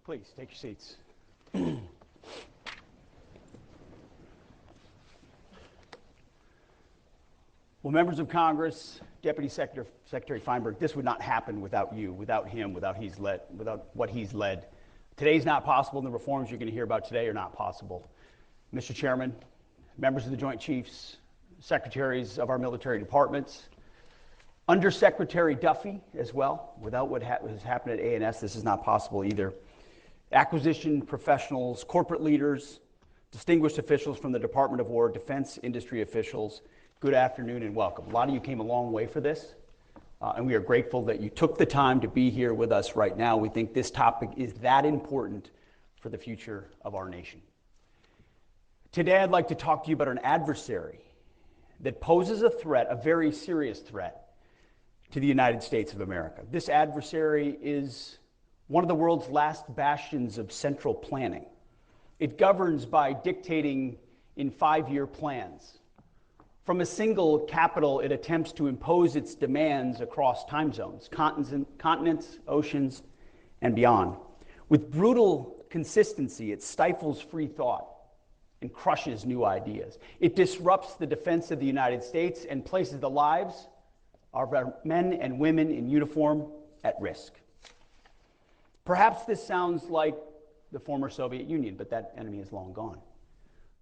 Please, take your seats. Well, members of Congress, Deputy Secretary Feinberg, this would not happen without you, without him, without what he's led. Today's not possible, and the reforms you're going to hear about today are not possible. Mr. Chairman, members of the Joint Chiefs, secretaries of our military departments, Undersecretary Duffy as well. Without what has happened at A&S, this is not possible either. Acquisition professionals, corporate leaders, distinguished officials from the Department of War, defense industry officials, good afternoon and welcome. A lot of you came a long way for this, and we are grateful that you took the time to be here with us right now. We think this topic is that important for the future of our nation. Today, I'd like to talk to you about an adversary that poses a threat, a very serious threat, to the United States of America. This adversary is one of the world's last bastions of central planning. It governs by dictating in 5-year plans. From a single capital, it attempts to impose its demands across time zones, continents, oceans, and beyond. With brutal consistency, it stifles free thought and crushes new ideas. It disrupts the defense of the United States and places the lives of our men and women in uniform at risk. Perhaps this sounds like the former Soviet Union, but that enemy is long gone.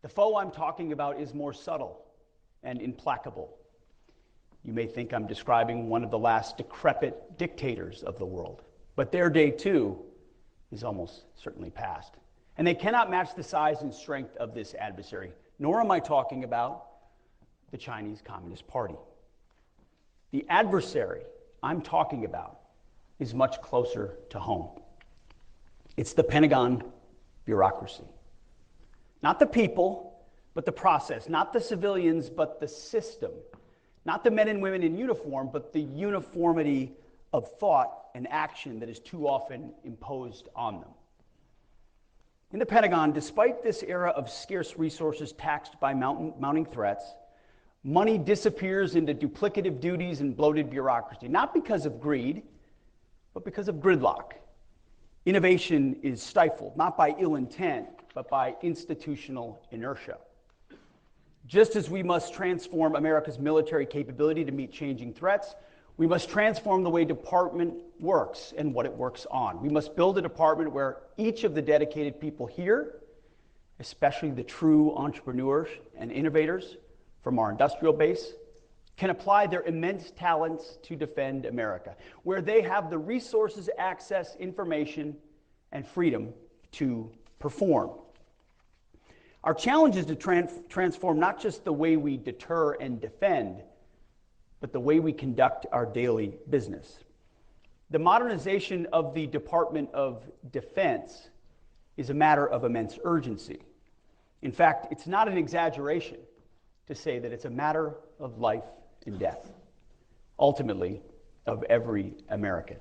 The foe I'm talking about is more subtle and implacable. You may think I'm describing one of the last decrepit dictators of the world, but their day too is almost certainly past. And they cannot match the size and strength of this adversary, nor am I talking about the Chinese Communist Party. The adversary I'm talking about is much closer to home. It's the Pentagon bureaucracy. Not the people, but the process. Not the civilians, but the system. Not the men and women in uniform, but the uniformity of thought and action that is too often imposed on them. In the Pentagon, despite this era of scarce resources taxed by mounting threats, money disappears into duplicative duties and bloated bureaucracy, not because of greed, but because of gridlock. Innovation is stifled, not by ill intent, but by institutional inertia. Just as we must transform America's military capability to meet changing threats, we must transform the way department works and what it works on. We must build a department where each of the dedicated people here, especially the true entrepreneurs and innovators from our industrial base, can apply their immense talents to defend America, where they have the resources, access, information, and freedom to perform. Our challenge is to transform not just the way we deter and defend, but the way we conduct our daily business. The modernization of the Department of Defense is a matter of immense urgency. In fact, it's not an exaggeration to say that it's a matter of life and death, ultimately, of every American.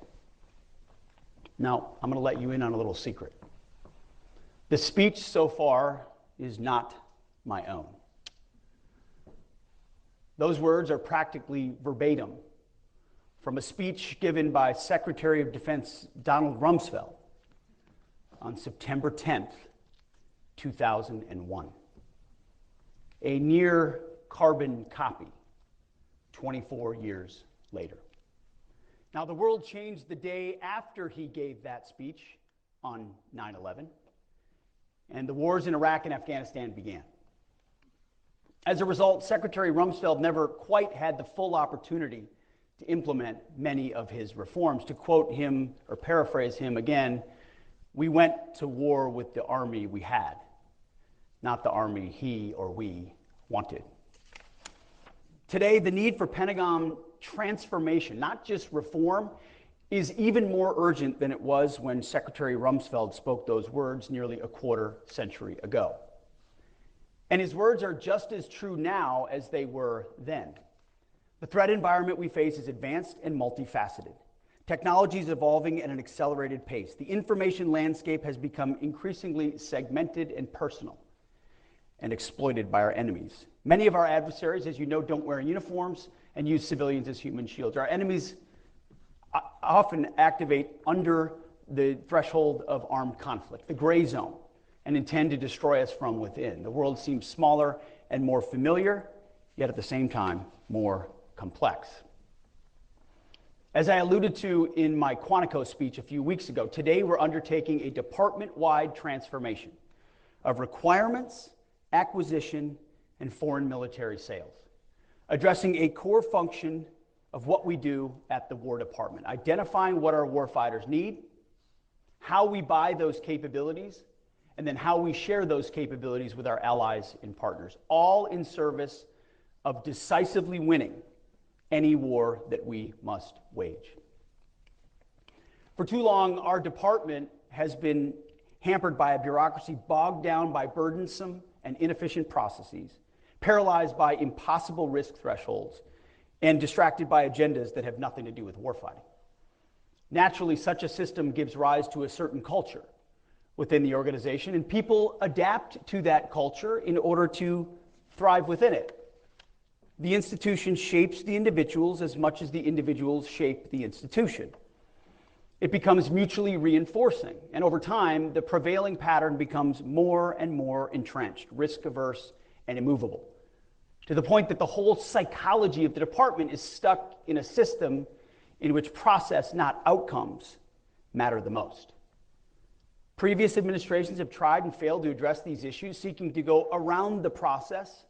Now, I'm going to let you in on a little secret. The speech so far is not my own. Those words are practically verbatim from a speech given by Secretary of Defense Donald Rumsfeld on September 10th, 2001. A near carbon copy 24 years later. Now, the world changed the day after he gave that speech on 9/11, and the wars in Iraq and Afghanistan began. As a result, Secretary Rumsfeld never quite had the full opportunity to implement many of his reforms. To quote him, or paraphrase him again, "We went to war with the army we had, not the army he or we wanted." Today, the need for Pentagon transformation, not just reform, is even more urgent than it was when Secretary Rumsfeld spoke those words nearly a quarter century ago. And his words are just as true now as they were then. The threat environment we face is advanced and multifaceted. Technology is evolving at an accelerated pace. The information landscape has become increasingly segmented and personal and exploited by our enemies. Many of our adversaries, as you know, don't wear uniforms and use civilians as human shields. Our enemies often activate under the threshold of armed conflict, the gray zone, and intend to destroy us from within. The world seems smaller and more familiar, yet at the same time, more complex. As I alluded to in my Quantico speech a few weeks ago, today we're undertaking a department-wide transformation of requirements, acquisition, and foreign military sales, addressing a core function of what we do at the War Department, identifying what our warfighters need, how we buy those capabilities, and then how we share those capabilities with our allies and partners, all in service of decisively winning any war that we must wage. For too long, our department has been hampered by a bureaucracy bogged down by burdensome and inefficient processes, paralyzed by impossible risk thresholds, and distracted by agendas that have nothing to do with warfighting. Naturally, such a system gives rise to a certain culture within the organization, and people adapt to that culture in order to thrive within it. The institution shapes the individuals as much as the individuals shape the institution. It becomes mutually reinforcing, and over time, the prevailing pattern becomes more and more entrenched, risk-averse, and immovable, to the point that the whole psychology of the department is stuck in a system in which process, not outcomes, matter the most. Previous administrations have tried and failed to address these issues, seeking to go around the process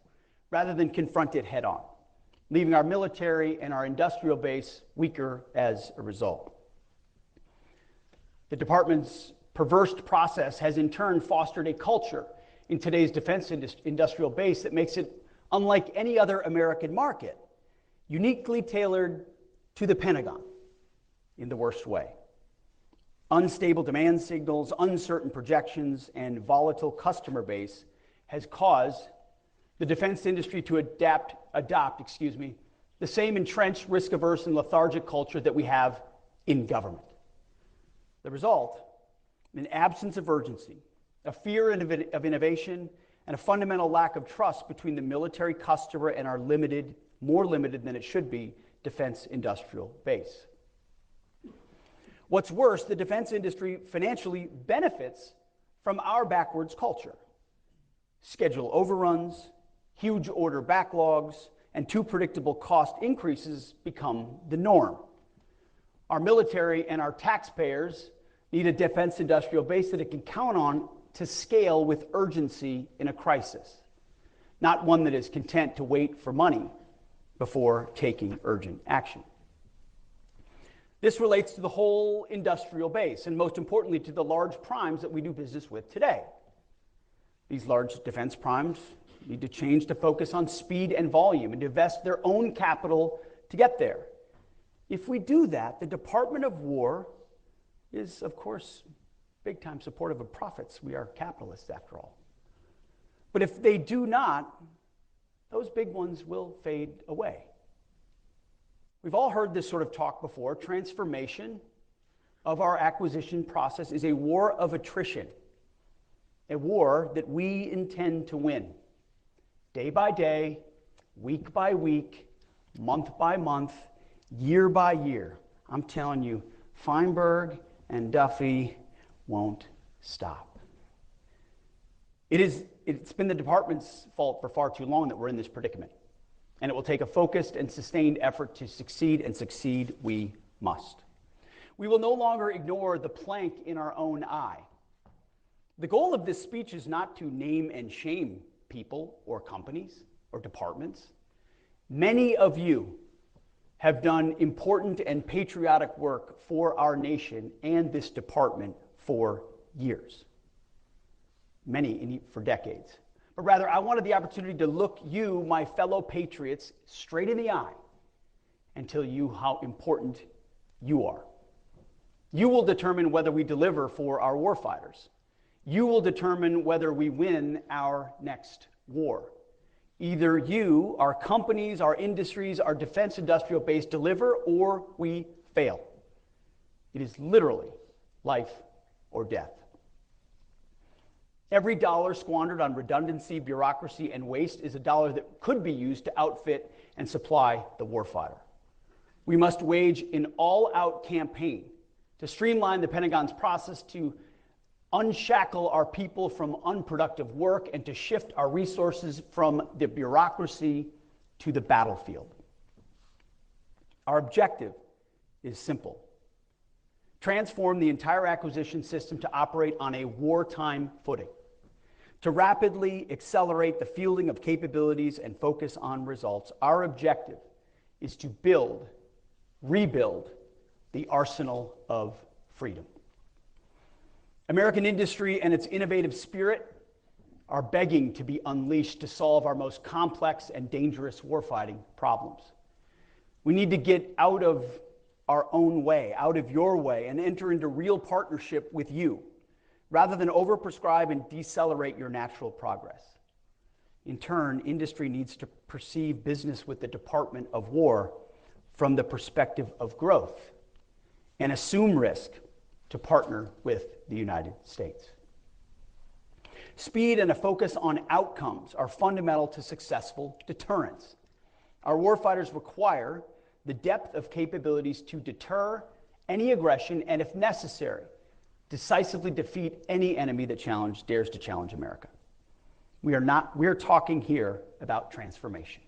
rather than confront it head on, leaving our military and our industrial base weaker as a result. The department's perverse process has in turn fostered a culture in today's defense industrial base that makes it unlike any other American market, uniquely tailored to the Pentagon in the worst way. Unstable demand signals, uncertain projections, and volatile customer base has caused the defense industry to adopt the same entrenched, risk-averse, and lethargic culture that we have in government. The result, an absence of urgency, a fear of innovation, and a fundamental lack of trust between the military customer and our limited, more limited than it should be, defense industrial base. What's worse, the defense industry financially benefits from our backwards culture. Schedule overruns, huge order backlogs, and too predictable cost increases become the norm. Our military and our taxpayers need a defense industrial base that it can count on to scale with urgency in a crisis, not one that is content to wait for money before taking urgent action. This relates to the whole industrial base, and most importantly to the large primes that we do business with today. These large defense primes need to change to focus on speed and volume and to invest their own capital to get there. If we do that, the Department of War is, of course, big-time supportive of profits. We are capitalists, after all. But if they do not, those big ones will fade away. We've all heard this sort of talk before. Transformation of our acquisition process is a war of attrition, a war that we intend to win. Day by day, week by week, month by month, year by year. I'm telling you, Feinberg and Duffy won't stop. It's been the department's fault for far too long that we're in this predicament. And it will take a focused and sustained effort to succeed, and succeed we must. We will no longer ignore the plank in our own eye. The goal of this speech is not to name and shame people or companies or departments. Many of you have done important and patriotic work for our nation and this department for years. Many for decades. But rather, I wanted the opportunity to look you, my fellow patriots, straight in the eye and tell you how important you are. You will determine whether we deliver for our warfighters. You will determine whether we win our next war. Either you, our companies, our industries, our defense industrial base deliver, or we fail. It is literally life or death. Every dollar squandered on redundancy, bureaucracy, and waste is a dollar that could be used to outfit and supply the warfighter. We must wage an all-out campaign to streamline the Pentagon's process to unshackle our people from unproductive work and to shift our resources from the bureaucracy to the battlefield. Our objective is simple: transform the entire acquisition system to operate on a wartime footing, to rapidly accelerate the fielding of capabilities and focus on results. Our objective is to rebuild the arsenal of freedom. American industry and its innovative spirit are begging to be unleashed to solve our most complex and dangerous warfighting problems. We need to get out of our own way, out of your way, and enter into real partnership with you, rather than overprescribe and decelerate your natural progress. In turn, industry needs to perceive business with the Department of War from the perspective of growth and assume risk to partner with the United States. Speed and a focus on outcomes are fundamental to successful deterrence. Our warfighters require the depth of capabilities to deter any aggression and, if necessary, decisively defeat any enemy that dares to challenge America. We're talking here about transformation,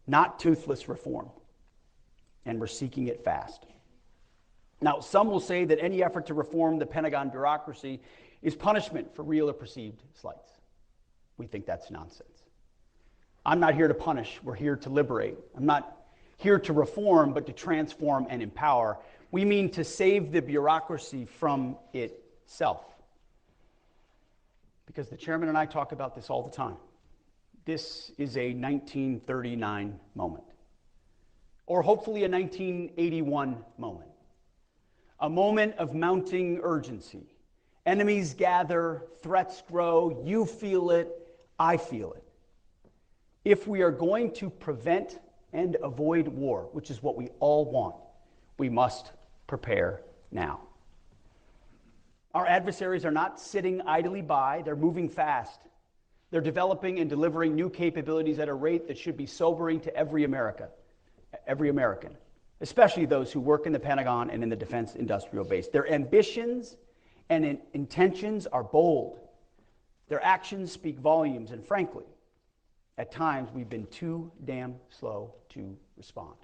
not toothless reform, and we're seeking it fast. Now, some will say that any effort to reform the Pentagon bureaucracy is punishment for real or perceived slights. We think that's nonsense. I'm not here to punish, we're here to liberate. I'm not here to reform, but to transform and empower. We mean to save the bureaucracy from itself. Because the chairman and I talk about this all the time. This is a 1939 moment, or hopefully a 1981 moment. A moment of mounting urgency. Enemies gather, threats grow, you feel it, I feel it. If we are going to prevent and avoid war, which is what we all want, we must prepare now. Our adversaries are not sitting idly by, they're moving fast. They're developing and delivering new capabilities at a rate that should be sobering to every American, especially those who work in the Pentagon and in the defense industrial base. Their ambitions and intentions are bold. Their actions speak volumes, and frankly, at times we've been too damn slow to respond.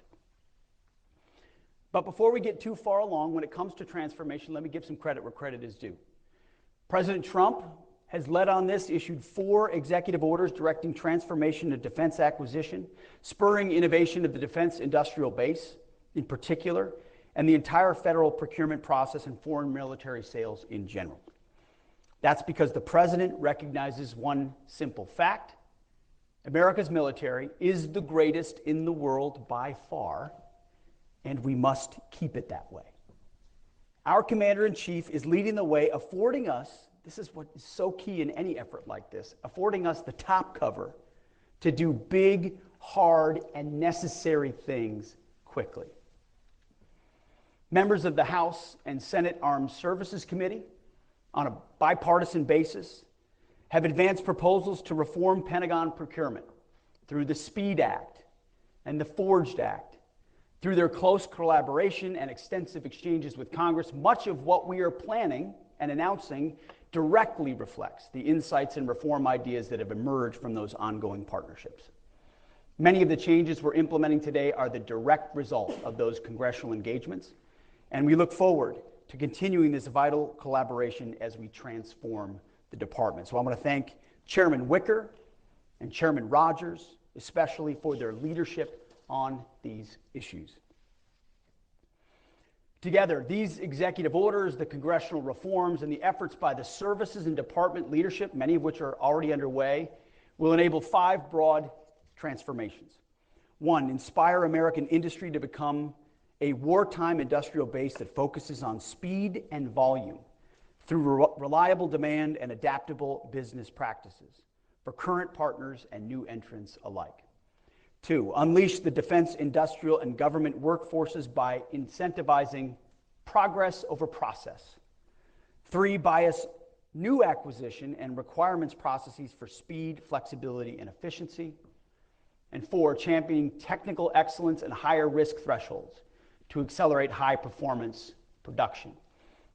But before we get too far along, when it comes to transformation, let me give some credit where credit is due. President Trump has led on this, issued 4 executive orders directing transformation of defense acquisition, spurring innovation of the defense industrial base in particular, and the entire federal procurement process and foreign military sales in general. That's because the president recognizes one simple fact: America's military is the greatest in the world by far, and we must keep it that way. Our commander-in-chief is leading the way, affording us, this is what is so key in any effort like this, affording us the top cover to do big, hard, and necessary things quickly. Members of the House and Senate Armed Services Committee, on a bipartisan basis, have advanced proposals to reform Pentagon procurement through the SPEED Act and the Forged Act. Through their close collaboration and extensive exchanges with Congress, much of what we are planning and announcing directly reflects the insights and reform ideas that have emerged from those ongoing partnerships. Many of the changes we're implementing today are the direct result of those congressional engagements, and we look forward to continuing this vital collaboration as we transform the department. So I want to thank Chairman Wicker and Chairman Rogers, especially for their leadership on these issues. Together, these executive orders, the congressional reforms, and the efforts by the services and department leadership, many of which are already underway, will enable 5 broad transformations. 1, inspire American industry to become a wartime industrial base that focuses on speed and volume through reliable demand and adaptable business practices for current partners and new entrants alike. 2, unleash the defense, industrial, and government workforces by incentivizing progress over process. 3, bias new acquisition and requirements processes for speed, flexibility, and efficiency. And 4, championing technical excellence and higher risk thresholds to accelerate high performance production.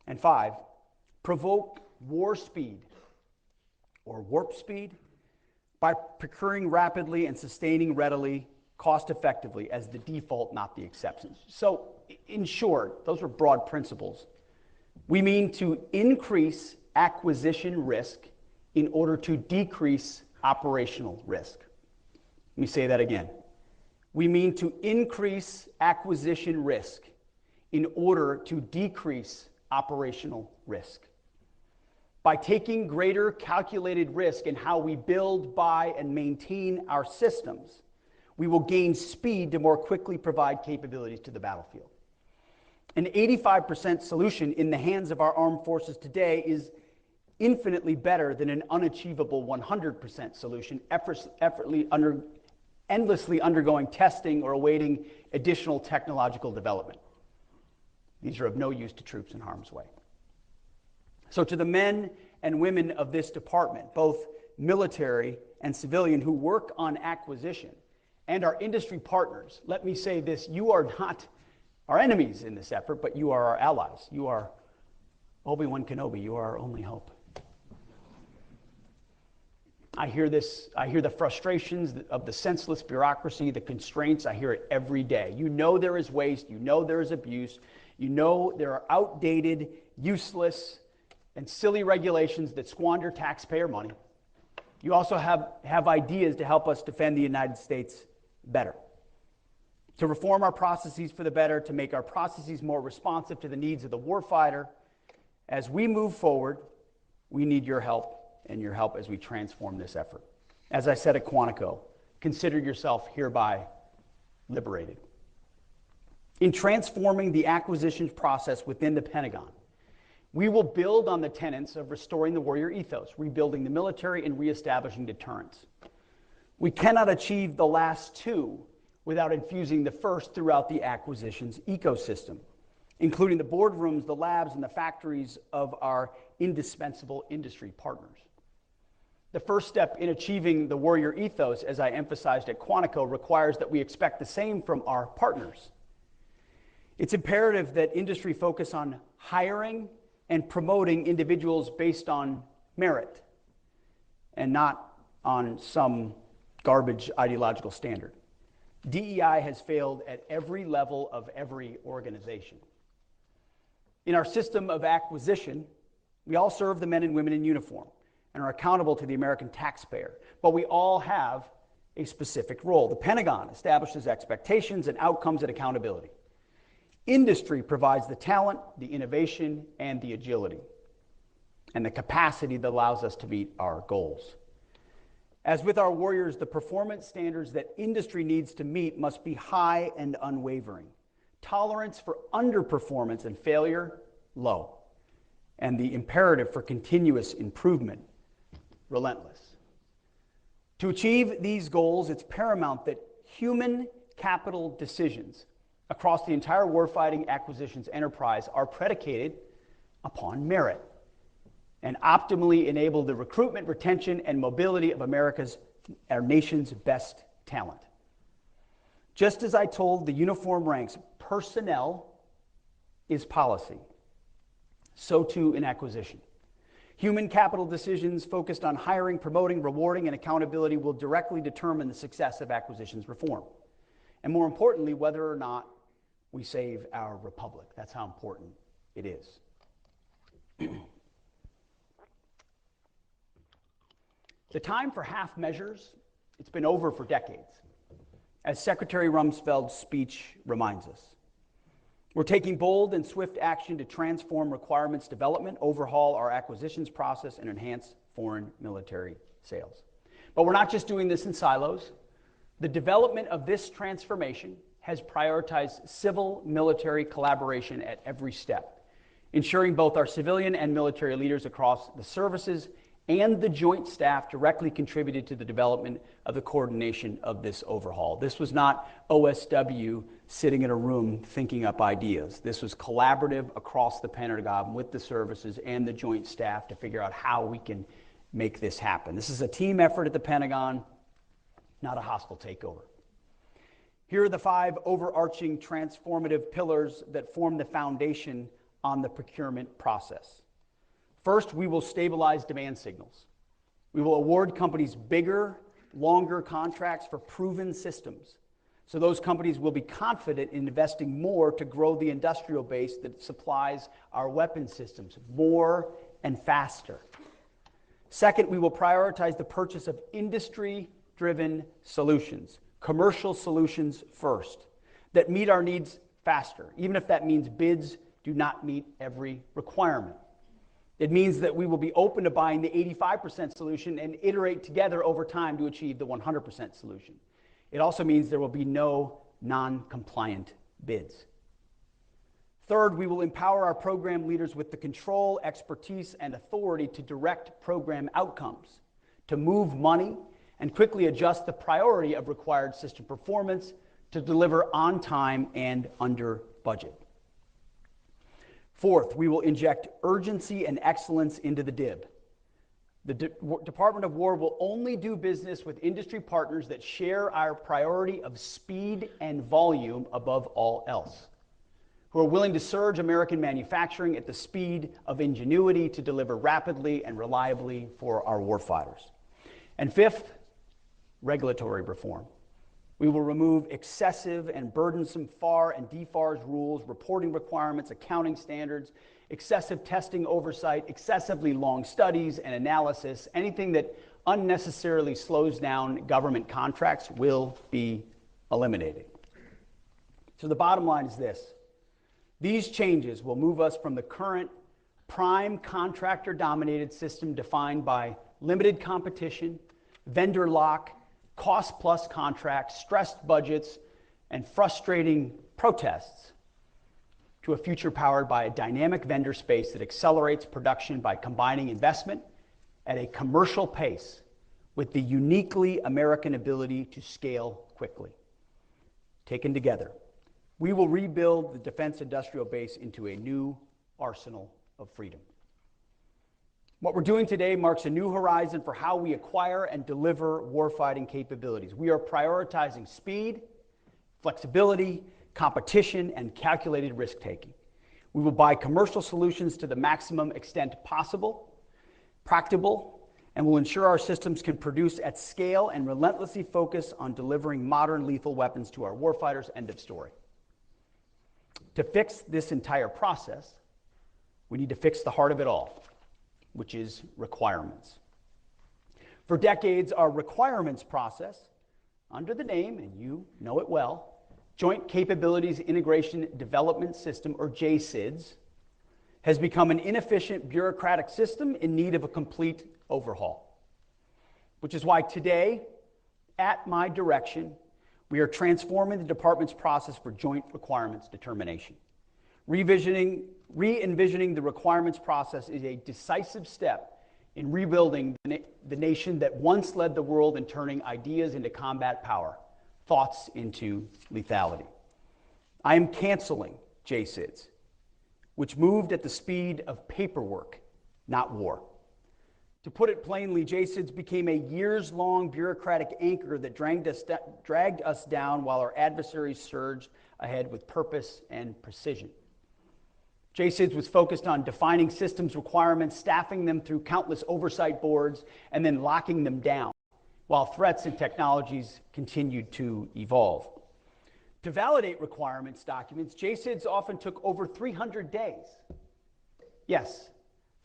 And 5, provoke war speed or warp speed by procuring rapidly and sustaining readily, cost effectively as the default, not the exception. So in short, those are broad principles. We mean to increase acquisition risk in order to decrease operational risk. Let me say that again. We mean to increase acquisition risk in order to decrease operational risk. By taking greater calculated risk in how we build, buy, and maintain our systems, we will gain speed to more quickly provide capabilities to the battlefield. An 85% solution in the hands of our armed forces today is infinitely better than an unachievable 100% solution, endlessly undergoing testing or awaiting additional technological development. These are of no use to troops in harm's way. So to the men and women of this department, both military and civilian, who work on acquisition, and our industry partners, let me say this: you are not our enemies in this effort, but you are our allies. You are Obi-Wan Kenobi. You are our only hope. I hear the frustrations of the senseless bureaucracy, the constraints. I hear it every day. You know there is waste. You know there is abuse. You know there are outdated, useless, and silly regulations that squander taxpayer money. You also have ideas to help us defend the United States better, to reform our processes for the better, to make our processes more responsive to the needs of the warfighter. As we move forward, we need your help, and your help as we transform this effort. As I said at Quantico, consider yourself hereby liberated. In transforming the acquisitions process within the Pentagon, we will build on the tenets of restoring the warrior ethos, rebuilding the military, and reestablishing deterrence. We cannot achieve the last two without infusing the first throughout the acquisitions ecosystem, including the boardrooms, the labs, and the factories of our indispensable industry partners. The first step in achieving the warrior ethos, as I emphasized at Quantico, requires that we expect the same from our partners. It's imperative that industry focus on hiring and promoting individuals based on merit and not on some garbage ideological standard. DEI has failed at every level of every organization. In our system of acquisition, we all serve the men and women in uniform and are accountable to the American taxpayer, but we all have a specific role. The Pentagon establishes expectations and outcomes and accountability. Industry provides the talent, the innovation, and the agility, and the capacity that allows us to meet our goals. As with our warriors, the performance standards that industry needs to meet must be high and unwavering. Tolerance for underperformance and failure, low. And the imperative for continuous improvement, relentless. To achieve these goals, it's paramount that human capital decisions across the entire warfighting acquisitions enterprise are predicated upon merit and optimally enable the recruitment, retention, and mobility of our nation's best talent. Just as I told the uniform ranks, personnel is policy, so too in acquisition. Human capital decisions focused on hiring, promoting, rewarding, and accountability will directly determine the success of acquisitions reform. And more importantly, whether or not we save our republic. That's how important it is. The time for half measures, it's been over for decades, as Secretary Rumsfeld's speech reminds us. We're taking bold and swift action to transform requirements development, overhaul our acquisitions process, and enhance foreign military sales. But we're not just doing this in silos. The development of this transformation has prioritized civil-military collaboration at every step, ensuring both our civilian and military leaders across the services and the joint staff directly contributed to the development of the coordination of this overhaul. This was not OSW sitting in a room thinking up ideas. This was collaborative across the Pentagon with the services and the joint staff to figure out how we can make this happen. This is a team effort at the Pentagon, not a hostile takeover. Here are the 5 overarching transformative pillars that form the foundation on the procurement process. First, we will stabilize demand signals. We will award companies bigger, longer contracts for proven systems. So those companies will be confident in investing more to grow the industrial base that supplies our weapon systems more and faster. Second, we will prioritize the purchase of industry-driven solutions, commercial solutions first, that meet our needs faster, even if that means bids do not meet every requirement. It means that we will be open to buying the 85% solution and iterate together over time to achieve the 100% solution. It also means there will be no non-compliant bids. Third, we will empower our program leaders with the control, expertise, and authority to direct program outcomes, to move money, and quickly adjust the priority of required system performance to deliver on time and under budget. Fourth, we will inject urgency and excellence into the DIB. The Department of War will only do business with industry partners that share our priority of speed and volume above all else, who are willing to surge American manufacturing at the speed of ingenuity to deliver rapidly and reliably for our warfighters. And fifth, regulatory reform. We will remove excessive and burdensome FAR and DFARS rules, reporting requirements, accounting standards, excessive testing oversight, excessively long studies and analysis. Anything that unnecessarily slows down government contracts will be eliminated. So the bottom line is this. These changes will move us from the current prime contractor-dominated system defined by limited competition, vendor lock, cost-plus contracts, stressed budgets, and frustrating protests to a future powered by a dynamic vendor space that accelerates production by combining investment at a commercial pace with the uniquely American ability to scale quickly. Taken together, we will rebuild the defense industrial base into a new arsenal of freedom. What we're doing today marks a new horizon for how we acquire and deliver warfighting capabilities. We are prioritizing speed, flexibility, competition, and calculated risk-taking. We will buy commercial solutions to the maximum extent possible, practicable, and will ensure our systems can produce at scale and relentlessly focus on delivering modern lethal weapons to our warfighters. End of story. To fix this entire process, we need to fix the heart of it all, which is requirements. For decades, our requirements process, under the name, and you know it well, Joint Capabilities Integration Development System, or JCIDS, has become an inefficient bureaucratic system in need of a complete overhaul. Which is why today, at my direction, we are transforming the department's process for joint requirements determination. Re-envisioning the requirements process is a decisive step in rebuilding the nation that once led the world in turning ideas into combat power, thoughts into lethality. I am canceling JCIDS, which moved at the speed of paperwork, not war. To put it plainly, JCIDS became a years-long bureaucratic anchor that dragged us down while our adversaries surged ahead with purpose and precision. JCIDS was focused on defining systems requirements, staffing them through countless oversight boards, and then locking them down, while threats and technologies continued to evolve. To validate requirements documents, JCIDS often took over 300 days. Yes,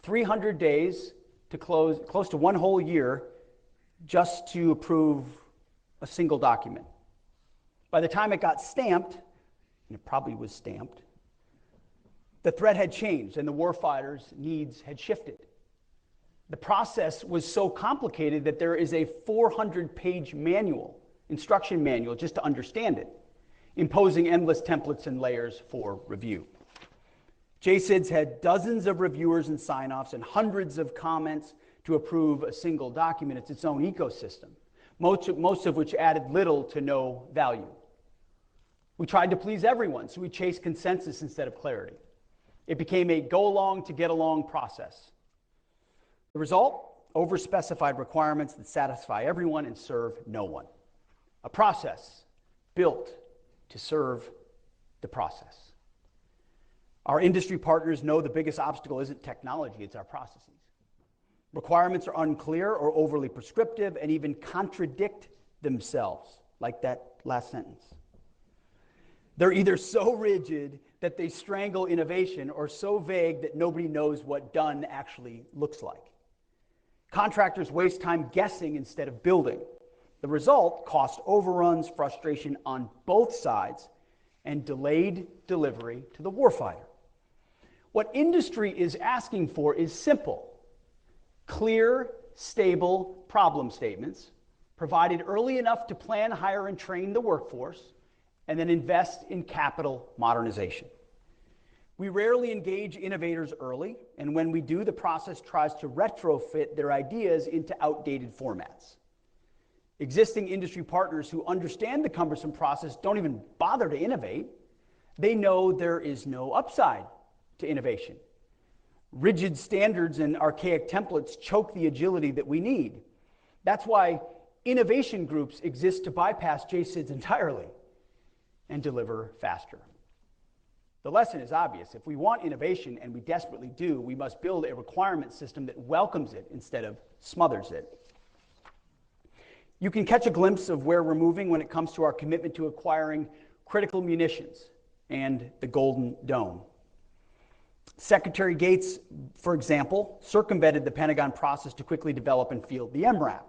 300 days to close to one whole year just to approve a single document. By the time it got stamped, and it probably was stamped, the threat had changed and the warfighters' needs had shifted. The process was so complicated that there is a 400-page manual, instruction manual, just to understand it, imposing endless templates and layers for review. JCIDS had dozens of reviewers and sign-offs and hundreds of comments to approve a single document. It's its own ecosystem, most of which added little to no value. We tried to please everyone, so we chased consensus instead of clarity. It became a go-along to get-along process. The result? Overspecified requirements that satisfy everyone and serve no one. A process built to serve the process. Our industry partners know the biggest obstacle isn't technology, it's our processes. Requirements are unclear or overly prescriptive and even contradict themselves, like that last sentence. They're either so rigid that they strangle innovation or so vague that nobody knows what done actually looks like. Contractors waste time guessing instead of building. The result, cost overruns, frustration on both sides, and delayed delivery to the warfighter. What industry is asking for is simple: clear, stable problem statements, provided early enough to plan, hire, and train the workforce, and then invest in capital modernization. We rarely engage innovators early, and when we do, the process tries to retrofit their ideas into outdated formats. Existing industry partners who understand the cumbersome process don't even bother to innovate. They know there is no upside to innovation. Rigid standards and archaic templates choke the agility that we need. That's why innovation groups exist to bypass JSIDs entirely and deliver faster. The lesson is obvious. If we want innovation, and we desperately do, we must build a requirement system that welcomes it instead of smothers it. You can catch a glimpse of where we're moving when it comes to our commitment to acquiring critical munitions and the Golden Dome. Secretary Gates, for example, circumvented the Pentagon process to quickly develop and field the MRAP.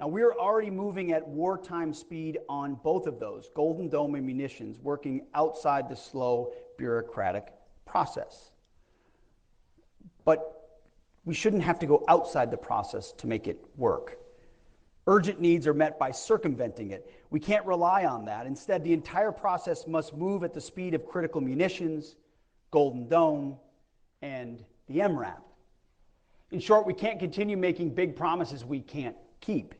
Now, we're already moving at wartime speed on both of those, Golden Dome and munitions, working outside the slow bureaucratic process. But we shouldn't have to go outside the process to make it work. Urgent needs are met by circumventing it. We can't rely on that. Instead, the entire process must move at the speed of critical munitions, Golden Dome, and the MRAP. In short, we can't continue making big promises we can't keep.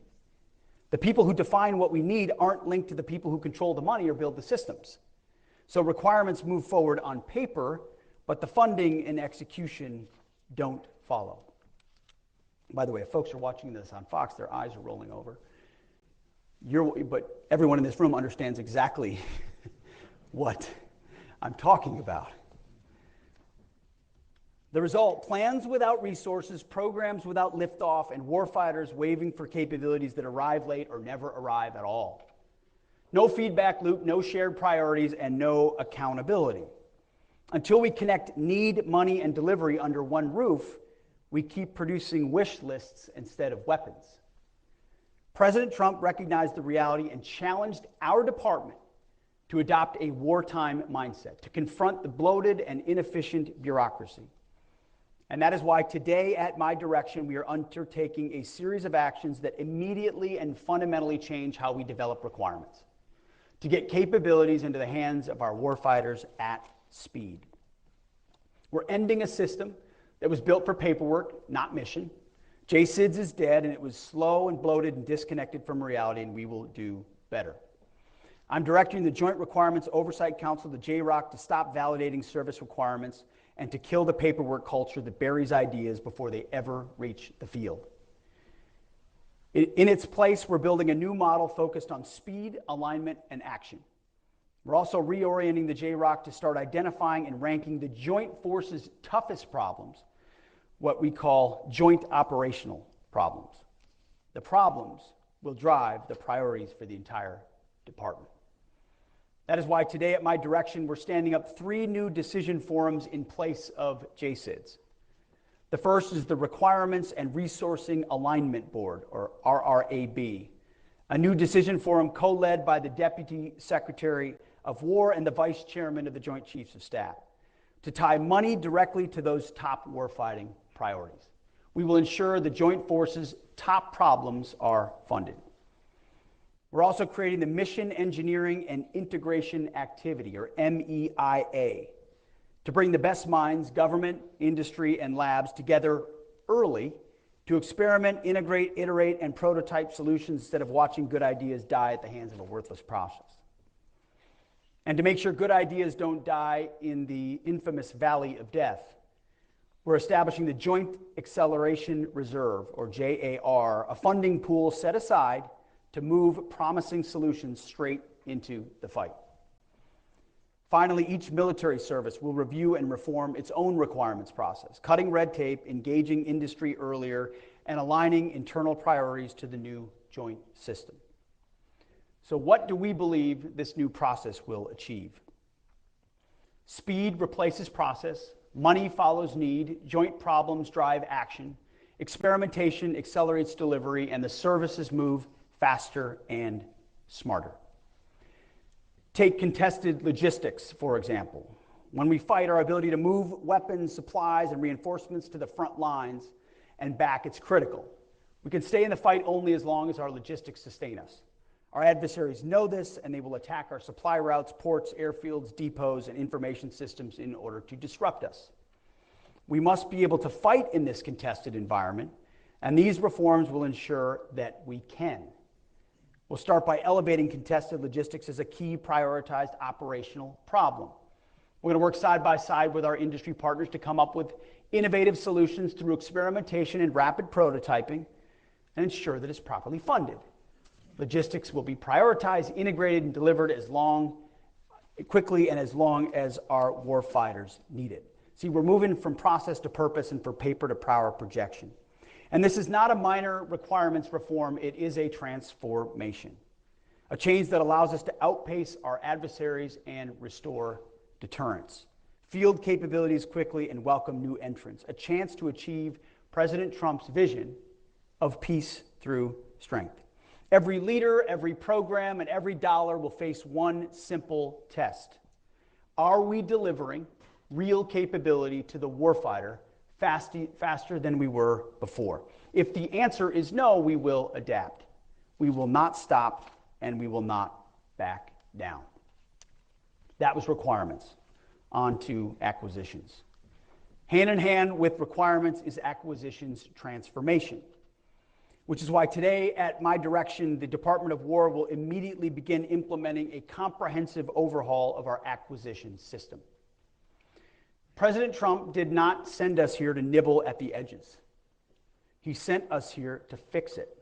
The people who define what we need aren't linked to the people who control the money or build the systems. So requirements move forward on paper, but the funding and execution don't follow. By the way, if folks are watching this on Fox, their eyes are rolling over. But everyone in this room understands exactly what I'm talking about. The result: plans without resources, programs without liftoff, and warfighters waving for capabilities that arrive late or never arrive at all. No feedback loop, no shared priorities, and no accountability. Until we connect need, money, and delivery under one roof, we keep producing wish lists instead of weapons. President Trump recognized the reality and challenged our department to adopt a wartime mindset, to confront the bloated and inefficient bureaucracy. And that is why today, at my direction, we are undertaking a series of actions that immediately and fundamentally change how we develop requirements, to get capabilities into the hands of our warfighters at speed. We're ending a system that was built for paperwork, not mission. JSIDS is dead, and it was slow and bloated and disconnected from reality, and we will do better. I'm directing the Joint Requirements Oversight Council, the JROC, to stop validating service requirements and to kill the paperwork culture that buries ideas before they ever reach the field. In its place, we're building a new model focused on speed, alignment, and action. We're also reorienting the JROC to start identifying and ranking the Joint Force's toughest problems, what we call joint operational problems. The problems will drive the priorities for the entire department. That is why today, at my direction, we're standing up 3 new decision forums in place of JSIDS. The first is the Requirements and Resourcing Alignment Board, or RRAB, a new decision forum co-led by the Deputy Secretary of War and the Vice Chairman of the Joint Chiefs of Staff, to tie money directly to those top warfighting priorities. We will ensure the Joint Forces' top problems are funded. We're also creating the Mission Engineering and Integration Activity, or MEIA, to bring the best minds, government, industry, and labs together early to experiment, integrate, iterate, and prototype solutions instead of watching good ideas die at the hands of a worthless process. And to make sure good ideas don't die in the infamous Valley of Death, we're establishing the Joint Acceleration Reserve, or JAR, a funding pool set aside to move promising solutions straight into the fight. Finally, each military service will review and reform its own requirements process, cutting red tape, engaging industry earlier, and aligning internal priorities to the new joint system. So what do we believe this new process will achieve? Speed replaces process, money follows need, joint problems drive action, experimentation accelerates delivery, and the services move faster and smarter. Take contested logistics, for example. When we fight, our ability to move weapons, supplies, and reinforcements to the front lines and back, it's critical. We can stay in the fight only as long as our logistics sustain us. Our adversaries know this, and they will attack our supply routes, ports, airfields, depots, and information systems in order to disrupt us. We must be able to fight in this contested environment, and these reforms will ensure that we can. We'll start by elevating contested logistics as a key prioritized operational problem. We're going to work side by side with our industry partners to come up with innovative solutions through experimentation and rapid prototyping and ensure that it's properly funded. Logistics will be prioritized, integrated, and delivered quickly and as long as our warfighters need it. See, we're moving from process to purpose and from paper to power projection. And this is not a minor requirements reform, it is a transformation. A change that allows us to outpace our adversaries and restore deterrence. Field capabilities quickly and welcome new entrants. A chance to achieve President Trump's vision of peace through strength. Every leader, every program, and every dollar will face one simple test. Are we delivering real capability to the warfighter faster than we were before? If the answer is no, we will adapt. We will not stop, and we will not back down. That was requirements. On to acquisitions. Hand in hand with requirements is acquisitions transformation, which is why today, at my direction, the Department of War will immediately begin implementing a comprehensive overhaul of our acquisition system. President Trump did not send us here to nibble at the edges. He sent us here to fix it,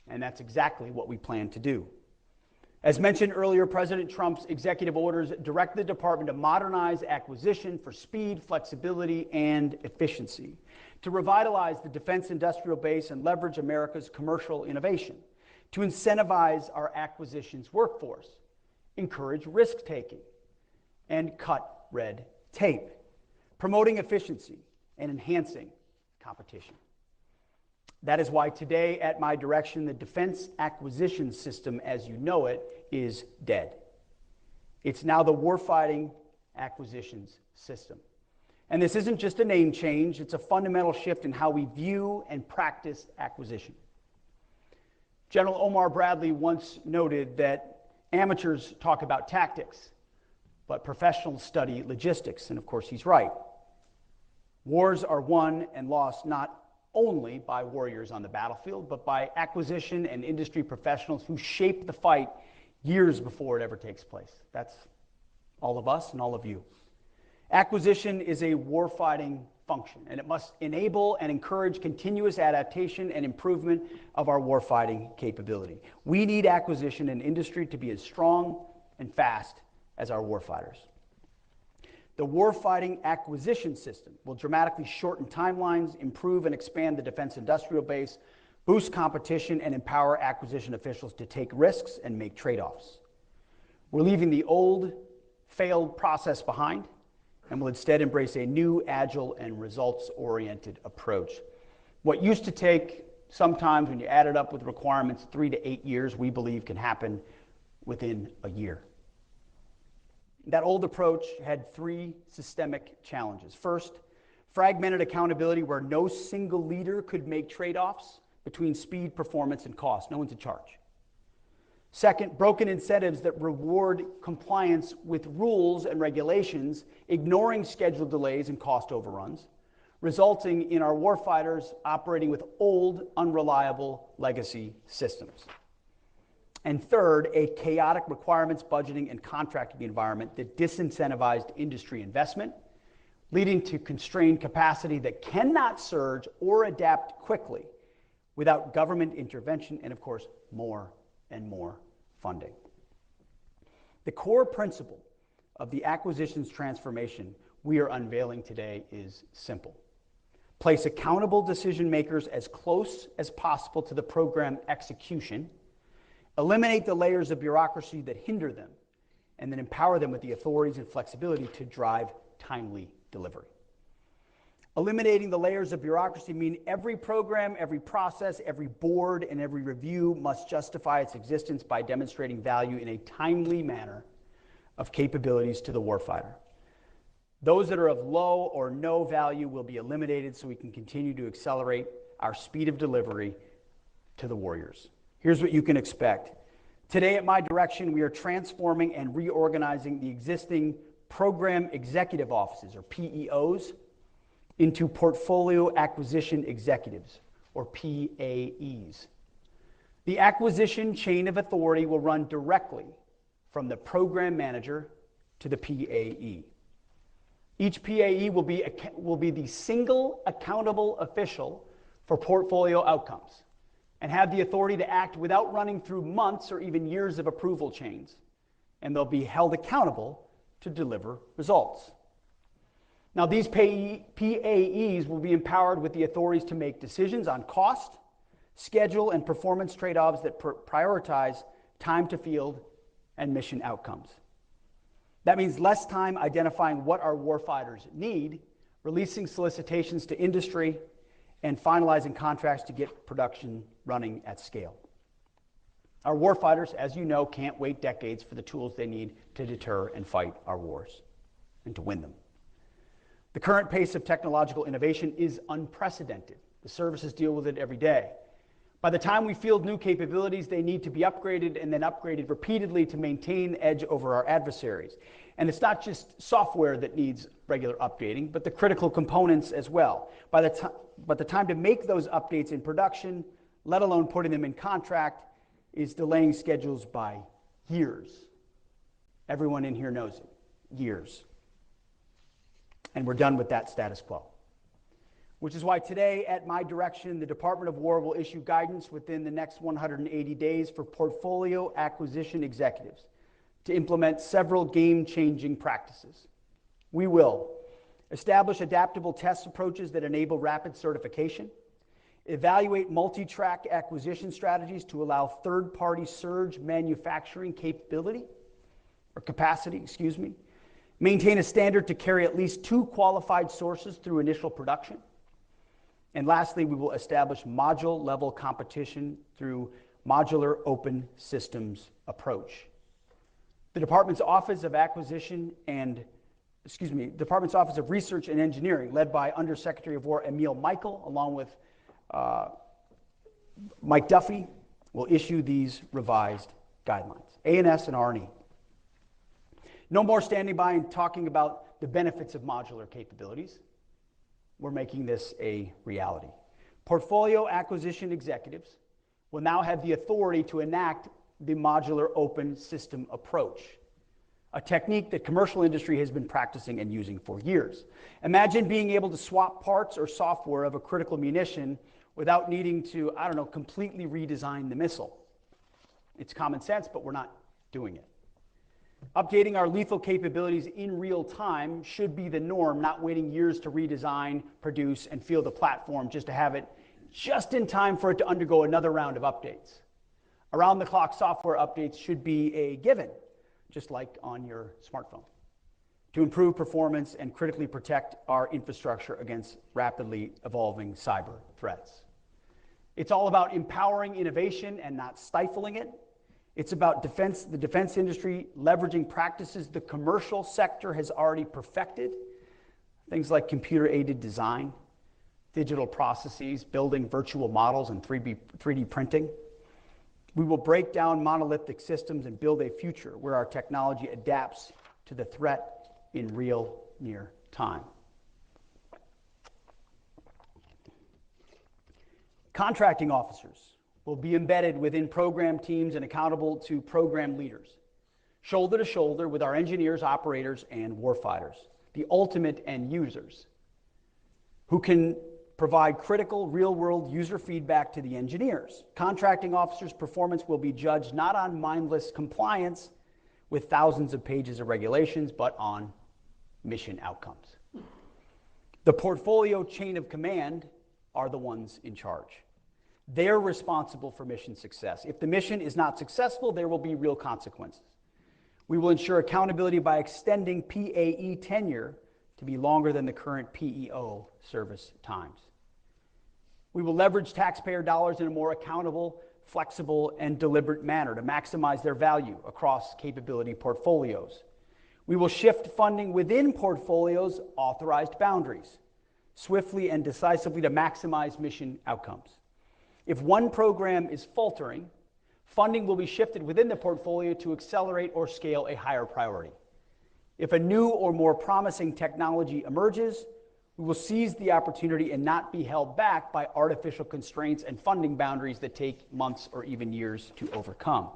and that's exactly what we plan to do. As mentioned earlier, President Trump's executive orders direct the department to modernize acquisition for speed, flexibility, and efficiency, to revitalize the defense industrial base and leverage America's commercial innovation, to incentivize our acquisitions workforce, encourage risk-taking, and cut red tape, promoting efficiency and enhancing competition. That is why today, at my direction, the defense acquisition system, as you know it, is dead. It's now the warfighting acquisitions system. And this isn't just a name change, it's a fundamental shift in how we view and practice acquisition. General Omar Bradley once noted that amateurs talk about tactics, but professionals study logistics, and of course he's right. Wars are won and lost not only by warriors on the battlefield, but by acquisition and industry professionals who shape the fight years before it ever takes place. That's all of us and all of you. Acquisition is a warfighting function, and it must enable and encourage continuous adaptation and improvement of our warfighting capability. We need acquisition and industry to be as strong and fast as our warfighters. The warfighting acquisition system will dramatically shorten timelines, improve and expand the defense industrial base, boost competition, and empower acquisition officials to take risks and make trade-offs. We're leaving the old, failed process behind, and will instead embrace a new, agile, and results-oriented approach. What used to take, sometimes when you add it up with requirements, 3 to 8 years, we believe can happen within a year. That old approach had 3 systemic challenges. First, fragmented accountability where no single leader could make trade-offs between speed, performance, and cost. No one's in charge. Second, broken incentives that reward compliance with rules and regulations, ignoring schedule delays and cost overruns, resulting in our warfighters operating with old, unreliable legacy systems. And third, a chaotic requirements, budgeting, and contracting environment that disincentivized industry investment, leading to constrained capacity that cannot surge or adapt quickly without government intervention and, of course, more and more funding. The core principle of the acquisitions transformation we are unveiling today is simple. Place accountable decision makers as close as possible to the program execution, eliminate the layers of bureaucracy that hinder them, and then empower them with the authorities and flexibility to drive timely delivery. Eliminating the layers of bureaucracy mean every program, every process, every board, and every review must justify its existence by demonstrating value in a timely manner of capabilities to the warfighter. Those that are of low or no value will be eliminated so we can continue to accelerate our speed of delivery to the warriors. Here's what you can expect. Today at my direction, we are transforming and reorganizing the existing program executive offices, or PEOs, into portfolio acquisition executives, or PAEs. The acquisition chain of authority will run directly from the program manager to the PAE. Each PAE will be the single accountable official for portfolio outcomes and have the authority to act without running through months or even years of approval chains, and they'll be held accountable to deliver results. Now, these PAEs will be empowered with the authorities to make decisions on cost, schedule, and performance trade-offs that prioritize time to field and mission outcomes. That means less time identifying what our warfighters need, releasing solicitations to industry, and finalizing contracts to get production running at scale. Our warfighters, as you know, can't wait decades for the tools they need to deter and fight our wars and to win them. The current pace of technological innovation is unprecedented. The services deal with it every day. By the time we field new capabilities, they need to be upgraded and then upgraded repeatedly to maintain the edge over our adversaries. And it's not just software that needs regular updating, but the critical components as well. But the time to make those updates in production, let alone putting them in contract, is delaying schedules by years. Everyone in here knows it. Years. And we're done with that status quo. Which is why today, at my direction, the Department of War will issue guidance within the next 180 days for portfolio acquisition executives to implement several game-changing practices. We will establish adaptable test approaches that enable rapid certification, evaluate multi-track acquisition strategies to allow third-party surge manufacturing capacity, maintain a standard to carry at least 2 qualified sources through initial production. And lastly, we will establish module-level competition through modular open systems approach. The Department's Office of Research and Engineering, led by Undersecretary of War Emil Michael, along with Mike Duffy, will issue these revised guidelines, A&S and R&E. No more standing by and talking about the benefits of modular capabilities. We're making this a reality. Portfolio acquisition executives will now have the authority to enact the modular open system approach, a technique that commercial industry has been practicing and using for years. Imagine being able to swap parts or software of a critical munition without needing to, completely redesign the missile. It's common sense, but we're not doing it. Updating our lethal capabilities in real time should be the norm, not waiting years to redesign, produce, and field a platform just to have it just in time for it to undergo another round of updates. Around-the-clock software updates should be a given, just like on your smartphone, to improve performance and critically protect our infrastructure against rapidly evolving cyber threats. It's all about empowering innovation and not stifling it. It's about the defense industry leveraging practices the commercial sector has already perfected, things like computer-aided design, digital processes, building virtual models, and 3D printing. We will break down monolithic systems and build a future where our technology adapts to the threat in real near time. Contracting officers will be embedded within program teams and accountable to program leaders, shoulder to shoulder with our engineers, operators, and warfighters, the ultimate end users, who can provide critical real-world user feedback to the engineers. Contracting officers' performance will be judged not on mindless compliance with thousands of pages of regulations, but on mission outcomes. The portfolio chain of command are the ones in charge. They're responsible for mission success. If the mission is not successful, there will be real consequences. We will ensure accountability by extending PAE tenure to be longer than the current PEO service times. We will leverage taxpayer dollars in a more accountable, flexible, and deliberate manner to maximize their value across capability portfolios. We will shift funding within portfolios' authorized boundaries, swiftly and decisively to maximize mission outcomes. If one program is faltering, funding will be shifted within the portfolio to accelerate or scale a higher priority. If a new or more promising technology emerges, we will seize the opportunity and not be held back by artificial constraints and funding boundaries that take months or even years to overcome.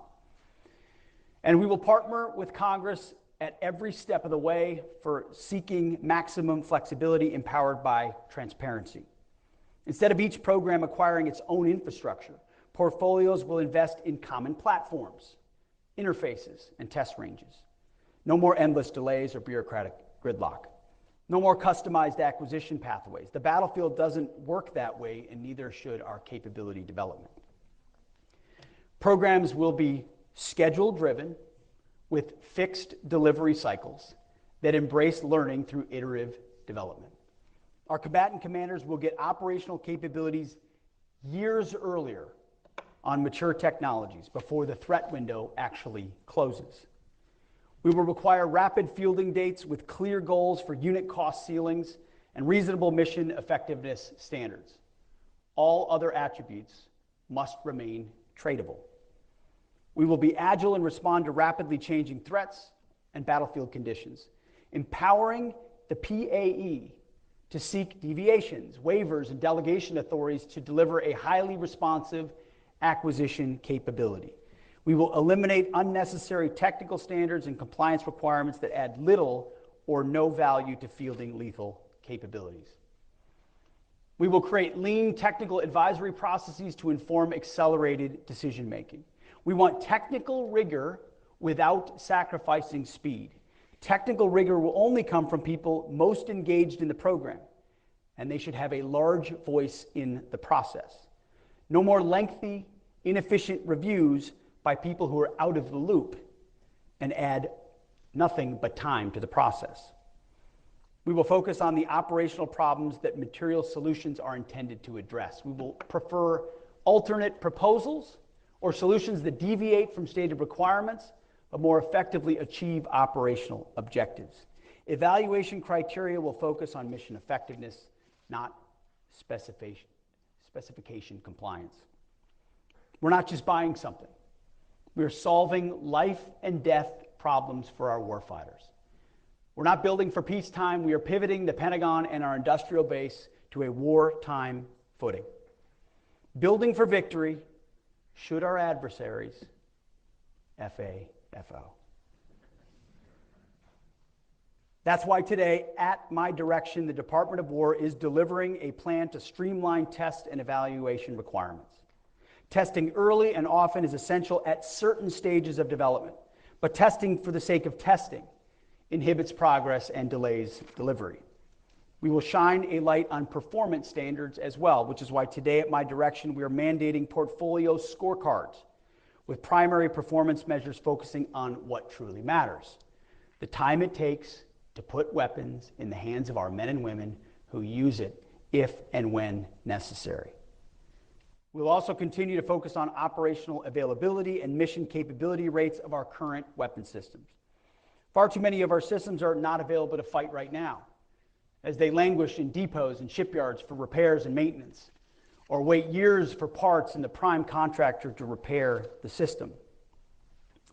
And we will partner with Congress at every step of the way for seeking maximum flexibility empowered by transparency. Instead of each program acquiring its own infrastructure, portfolios will invest in common platforms, interfaces, and test ranges. No more endless delays or bureaucratic gridlock. No more customized acquisition pathways. The battlefield doesn't work that way, and neither should our capability development. Programs will be schedule-driven with fixed delivery cycles that embrace learning through iterative development. Our combatant commanders will get operational capabilities years earlier on mature technologies before the threat window actually closes. We will require rapid fielding dates with clear goals for unit cost ceilings and reasonable mission effectiveness standards. All other attributes must remain tradable. We will be agile and respond to rapidly changing threats and battlefield conditions, empowering the PAE to seek deviations, waivers, and delegation authorities to deliver a highly responsive acquisition capability. We will eliminate unnecessary technical standards and compliance requirements that add little or no value to fielding lethal capabilities. We will create lean technical advisory processes to inform accelerated decision-making. We want technical rigor without sacrificing speed. Technical rigor will only come from people most engaged in the program, and they should have a large voice in the process. No more lengthy, inefficient reviews by people who are out of the loop and add nothing but time to the process. We will focus on the operational problems that material solutions are intended to address. We will prefer alternate proposals or solutions that deviate from stated requirements but more effectively achieve operational objectives. Evaluation criteria will focus on mission effectiveness, not specification compliance. We're not just buying something. We're solving life and death problems for our warfighters. We're not building for peacetime. We are pivoting the Pentagon and our industrial base to a wartime footing. Building for victory should our adversaries FAFO. That's why today, at my direction, the Department of War is delivering a plan to streamline test and evaluation requirements. Testing early and often is essential at certain stages of development, but testing for the sake of testing inhibits progress and delays delivery. We will shine a light on performance standards as well, which is why today, at my direction, we are mandating portfolio scorecards with primary performance measures focusing on what truly matters: the time it takes to put weapons in the hands of our men and women who use it if and when necessary. We'll also continue to focus on operational availability and mission capability rates of our current weapon systems. Far too many of our systems are not available to fight right now, as they languish in depots and shipyards for repairs and maintenance, or wait years for parts and the prime contractor to repair the system.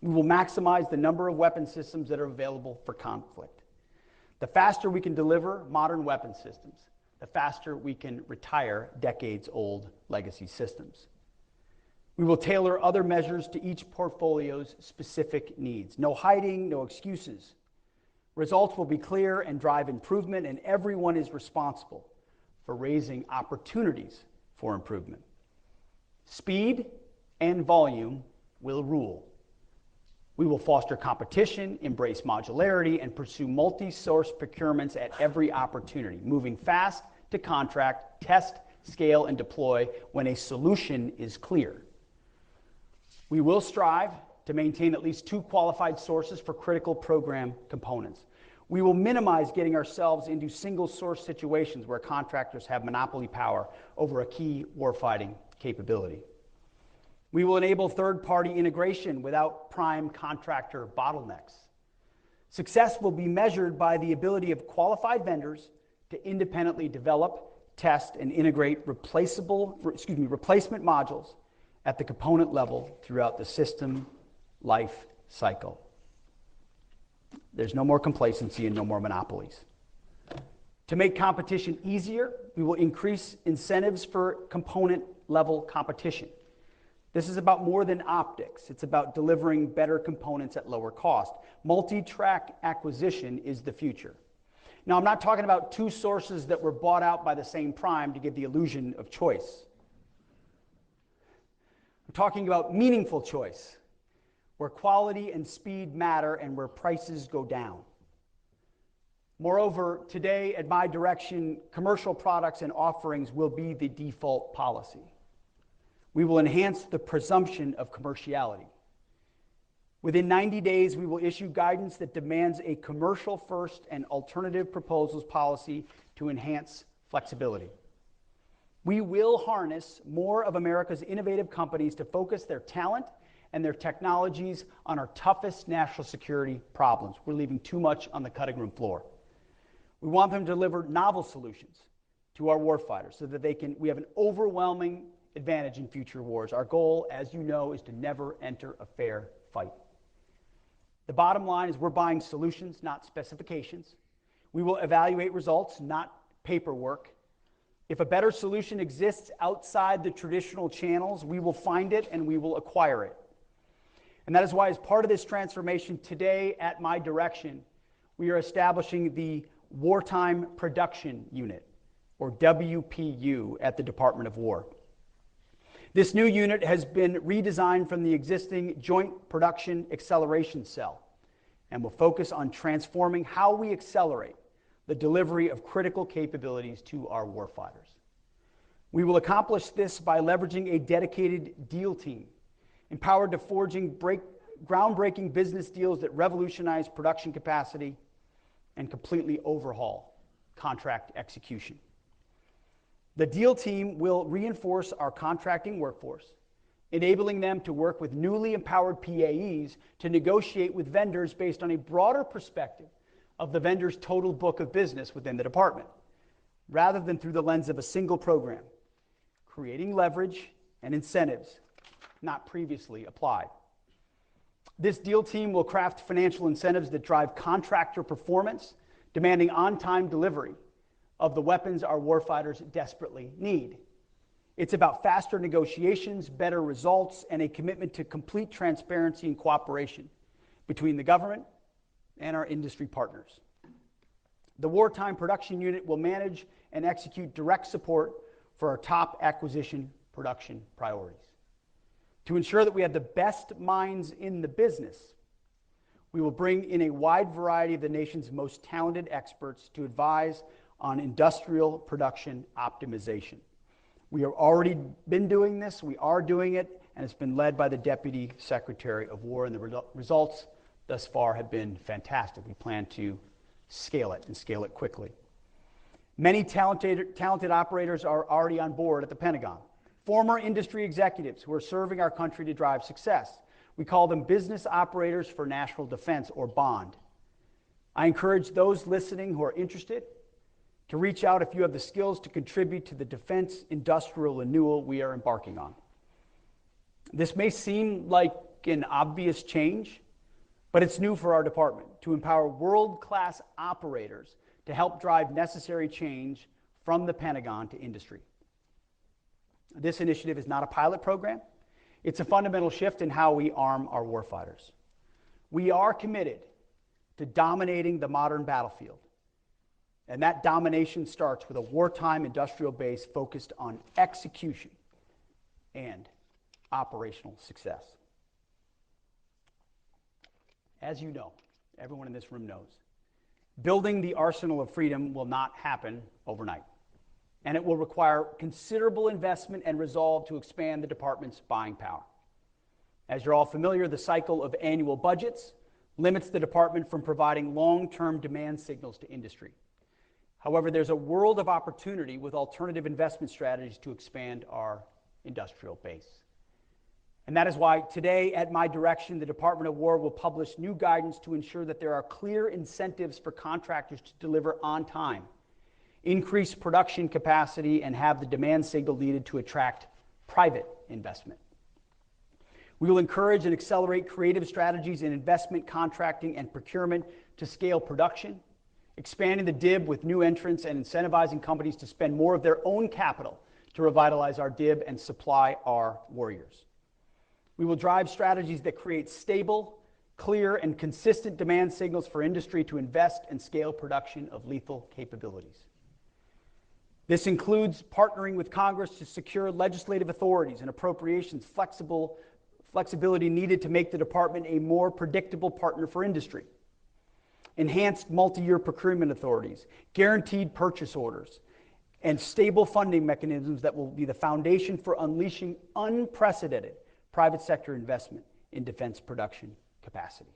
We will maximize the number of weapon systems that are available for conflict. The faster we can deliver modern weapon systems, the faster we can retire decades-old legacy systems. We will tailor other measures to each portfolio's specific needs. No hiding, no excuses. Results will be clear and drive improvement, and everyone is responsible for raising opportunities for improvement. Speed and volume will rule. We will foster competition, embrace modularity, and pursue multi-source procurements at every opportunity, moving fast to contract, test, scale, and deploy when a solution is clear. We will strive to maintain at least 2 qualified sources for critical program components. We will minimize getting ourselves into single-source situations where contractors have monopoly power over a key warfighting capability. We will enable third-party integration without prime contractor bottlenecks. Success will be measured by the ability of qualified vendors to independently develop, test, and integrate replacement modules at the component level throughout the system life cycle. There's no more complacency and no more monopolies. To make competition easier, we will increase incentives for component level competition. This is about more than optics. It's about delivering better components at lower cost. Multi-track acquisition is the future. Now, I'm not talking about 2 sources that were bought out by the same prime to give the illusion of choice. I'm talking about meaningful choice, where quality and speed matter and where prices go down. Moreover, today, at my direction, commercial products and offerings will be the default policy. We will enhance the presumption of commerciality. Within 90 days, we will issue guidance that demands a commercial-first and alternative proposals policy to enhance flexibility. We will harness more of America's innovative companies to focus their talent and their technologies on our toughest national security problems. We're leaving too much on the cutting room floor. We want them to deliver novel solutions to our warfighters so that we have an overwhelming advantage in future wars. Our goal, as you know, is to never enter a fair fight. The bottom line is we're buying solutions, not specifications. We will evaluate results, not paperwork. If a better solution exists outside the traditional channels, we will find it and we will acquire it. And that is why, as part of this transformation today, at my direction, we are establishing the Wartime Production Unit, or WPU, at the Department of War. This new unit has been redesigned from the existing Joint Production Acceleration Cell and will focus on transforming how we accelerate the delivery of critical capabilities to our warfighters. We will accomplish this by leveraging a dedicated deal team, empowered to forging groundbreaking business deals that revolutionize production capacity and completely overhaul contract execution. The deal team will reinforce our contracting workforce, enabling them to work with newly empowered PAEs to negotiate with vendors based on a broader perspective of the vendor's total book of business within the department, rather than through the lens of a single program, creating leverage and incentives not previously applied. This deal team will craft financial incentives that drive contractor performance, demanding on-time delivery of the weapons our warfighters desperately need. It's about faster negotiations, better results, and a commitment to complete transparency and cooperation between the government and our industry partners. The Wartime Production Unit will manage and execute direct support for our top acquisition production priorities. To ensure that we have the best minds in the business, we will bring in a wide variety of the nation's most talented experts to advise on industrial production optimization. We have already been doing this, we are doing it, and it's been led by the Deputy Secretary of War, and the results thus far have been fantastic. We plan to scale it and scale it quickly. Many talented operators are already on board at the Pentagon. Former industry executives who are serving our country to drive success. We call them business operators for national defense, or BOND. I encourage those listening who are interested to reach out if you have the skills to contribute to the defense industrial renewal we are embarking on. This may seem like an obvious change, but it's new for our department to empower world-class operators to help drive necessary change from the Pentagon to industry. This initiative is not a pilot program. It's a fundamental shift in how we arm our warfighters. We are committed to dominating the modern battlefield, and that domination starts with a wartime industrial base focused on execution and operational success. as you know, everyone in this room knows, building the arsenal of freedom will not happen overnight, and it will require considerable investment and resolve to expand the department's buying power. As you're all familiar, the cycle of annual budgets limits the department from providing long-term demand signals to industry. However, there's a world of opportunity with alternative investment strategies to expand our industrial base. And that is why today, at my direction, the Department of War will publish new guidance to ensure that there are clear incentives for contractors to deliver on time, increase production capacity, and have the demand signal needed to attract private investment. We will encourage and accelerate creative strategies in investment, contracting, and procurement to scale production, expanding the DIB with new entrants and incentivizing companies to spend more of their own capital to revitalize our DIB and supply our warriors. We will drive strategies that create stable, clear, and consistent demand signals for industry to invest and scale production of lethal capabilities. This includes partnering with Congress to secure legislative authorities and appropriations flexibility needed to make the department a more predictable partner for industry, enhanced multi-year procurement authorities, guaranteed purchase orders, and stable funding mechanisms that will be the foundation for unleashing unprecedented private sector investment in defense production capacity.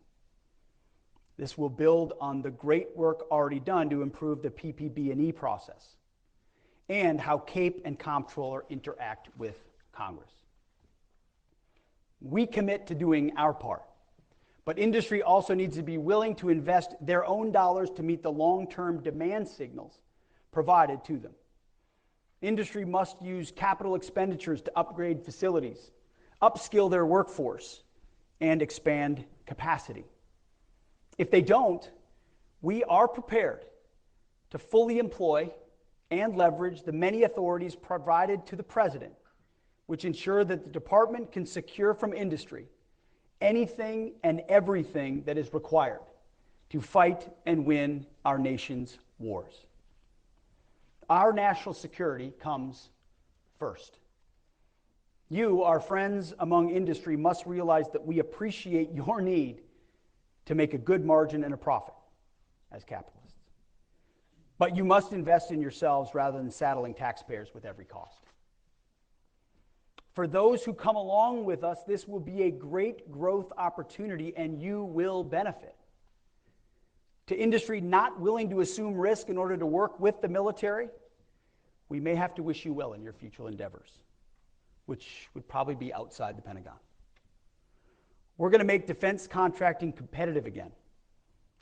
This will build on the great work already done to improve the PPB&E process and how CAPE and Comptroller interact with Congress. We commit to doing our part, but industry also needs to be willing to invest their own dollars to meet the long-term demand signals provided to them. Industry must use capital expenditures to upgrade facilities, upskill their workforce, and expand capacity. If they don't, we are prepared to fully employ and leverage the many authorities provided to the President, which ensure that the department can secure from industry anything and everything that is required to fight and win our nation's wars. Our national security comes first. You, our friends among industry, must realize that we appreciate your need to make a good margin and a profit as capitalists. But you must invest in yourselves rather than saddling taxpayers with every cost. For those who come along with us, this will be a great growth opportunity and you will benefit. To industry not willing to assume risk in order to work with the military, we may have to wish you well in your future endeavors, which would probably be outside the Pentagon. We're going to make defense contracting competitive again,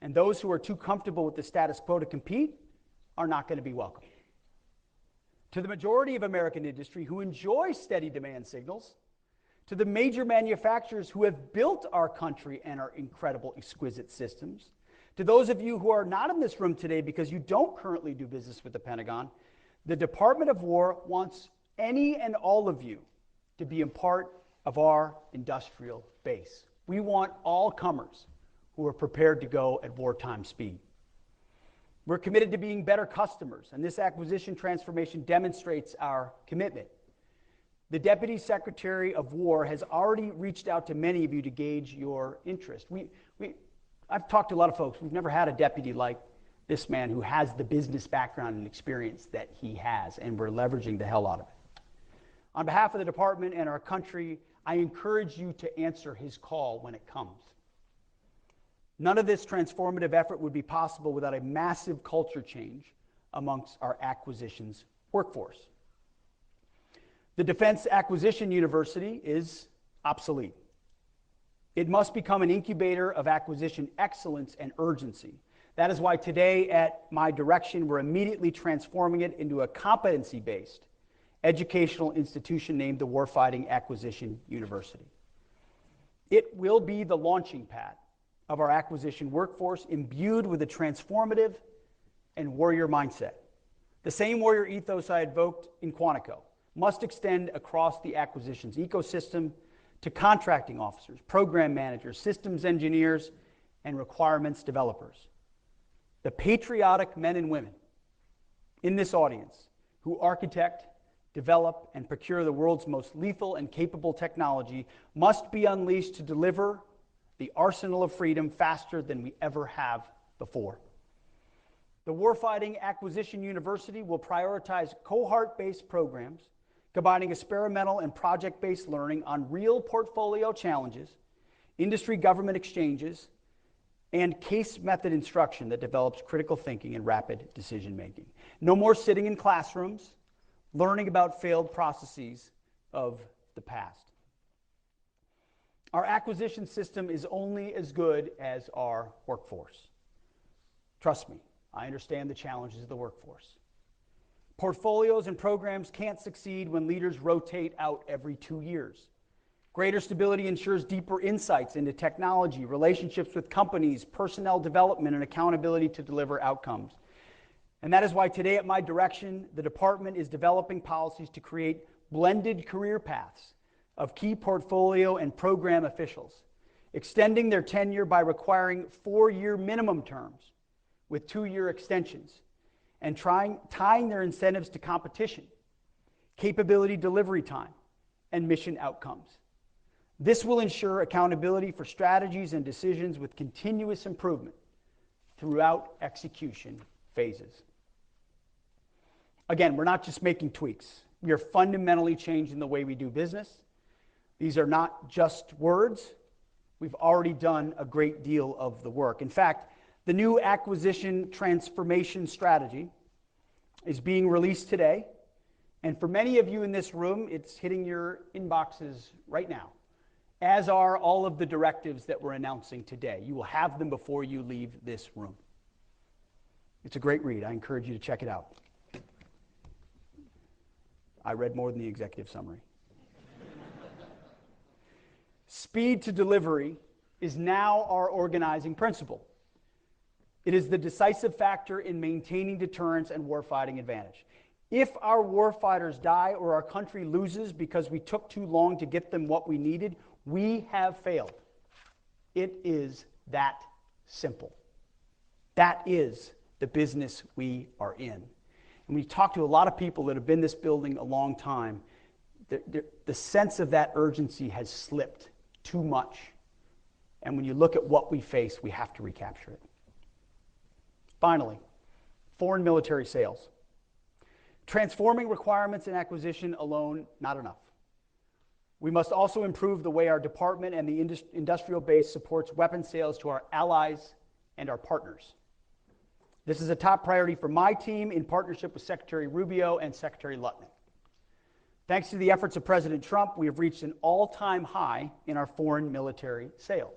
and those who are too comfortable with the status quo to compete are not going to be welcome. To the majority of American industry who enjoy steady demand signals, to the major manufacturers who have built our country and our incredible, exquisite systems, to those of you who are not in this room today because you don't currently do business with the Pentagon, the Department of War wants any and all of you to be a part of our industrial base. We want all comers who are prepared to go at wartime speed. We're committed to being better customers, and this acquisition transformation demonstrates our commitment. The Deputy Secretary of War has already reached out to many of you to gauge your interest. I've talked to a lot of folks. We've never had a deputy like this man who has the business background and experience that he has, and we're leveraging the hell out of it. On behalf of the department and our country, I encourage you to answer his call when it comes. None of this transformative effort would be possible without a massive culture change amongst our acquisitions workforce. The Defense Acquisition University is obsolete. It must become an incubator of acquisition excellence and urgency. That is why today, at my direction, we're immediately transforming it into a competency-based educational institution named the Warfighting Acquisition University. It will be the launching pad of our acquisition workforce, imbued with a transformative and warrior mindset. The same warrior ethos I invoked in Quantico must extend across the acquisitions ecosystem to contracting officers, program managers, systems engineers, and requirements developers. The patriotic men and women in this audience who architect, develop, and procure the world's most lethal and capable technology must be unleashed to deliver the arsenal of freedom faster than we ever have before. The Warfighting Acquisition University will prioritize cohort-based programs, combining experimental and project-based learning on real portfolio challenges, industry-government exchanges, and case method instruction that develops critical thinking and rapid decision-making. No more sitting in classrooms, learning about failed processes of the past. Our acquisition system is only as good as our workforce. Trust me, I understand the challenges of the workforce. Portfolios and programs can't succeed when leaders rotate out every 2 years. Greater stability ensures deeper insights into technology, relationships with companies, personnel development, and accountability to deliver outcomes. And that is why today, at my direction, the department is developing policies to create blended career paths of key portfolio and program officials, extending their tenure by requiring 4-year minimum terms with 2-year extensions, and tying their incentives to competition, capability delivery time, and mission outcomes. This will ensure accountability for strategies and decisions with continuous improvement throughout execution phases. Again, we're not just making tweaks. We are fundamentally changing the way we do business. These are not just words. We've already done a great deal of the work. In fact, the new acquisition transformation strategy is being released today. And for many of you in this room, it's hitting your inboxes right now, as are all of the directives that we're announcing today. You will have them before you leave this room. It's a great read. I encourage you to check it out. I read more than the executive summary. Speed to delivery is now our organizing principle. It is the decisive factor in maintaining deterrence and warfighting advantage. If our warfighters die or our country loses because we took too long to get them what we needed, we have failed. It is that simple. That is the business we are in. And we talk to a lot of people that have been in this building a long time. The sense of that urgency has slipped too much. And when you look at what we face, we have to recapture it. Finally, foreign military sales. Transforming requirements and acquisition alone, not enough. We must also improve the way our department and the industrial base supports weapons sales to our allies and our partners. This is a top priority for my team in partnership with Secretary Rubio and Secretary Lutnick. Thanks to the efforts of President Trump, we have reached an all-time high in our foreign military sales.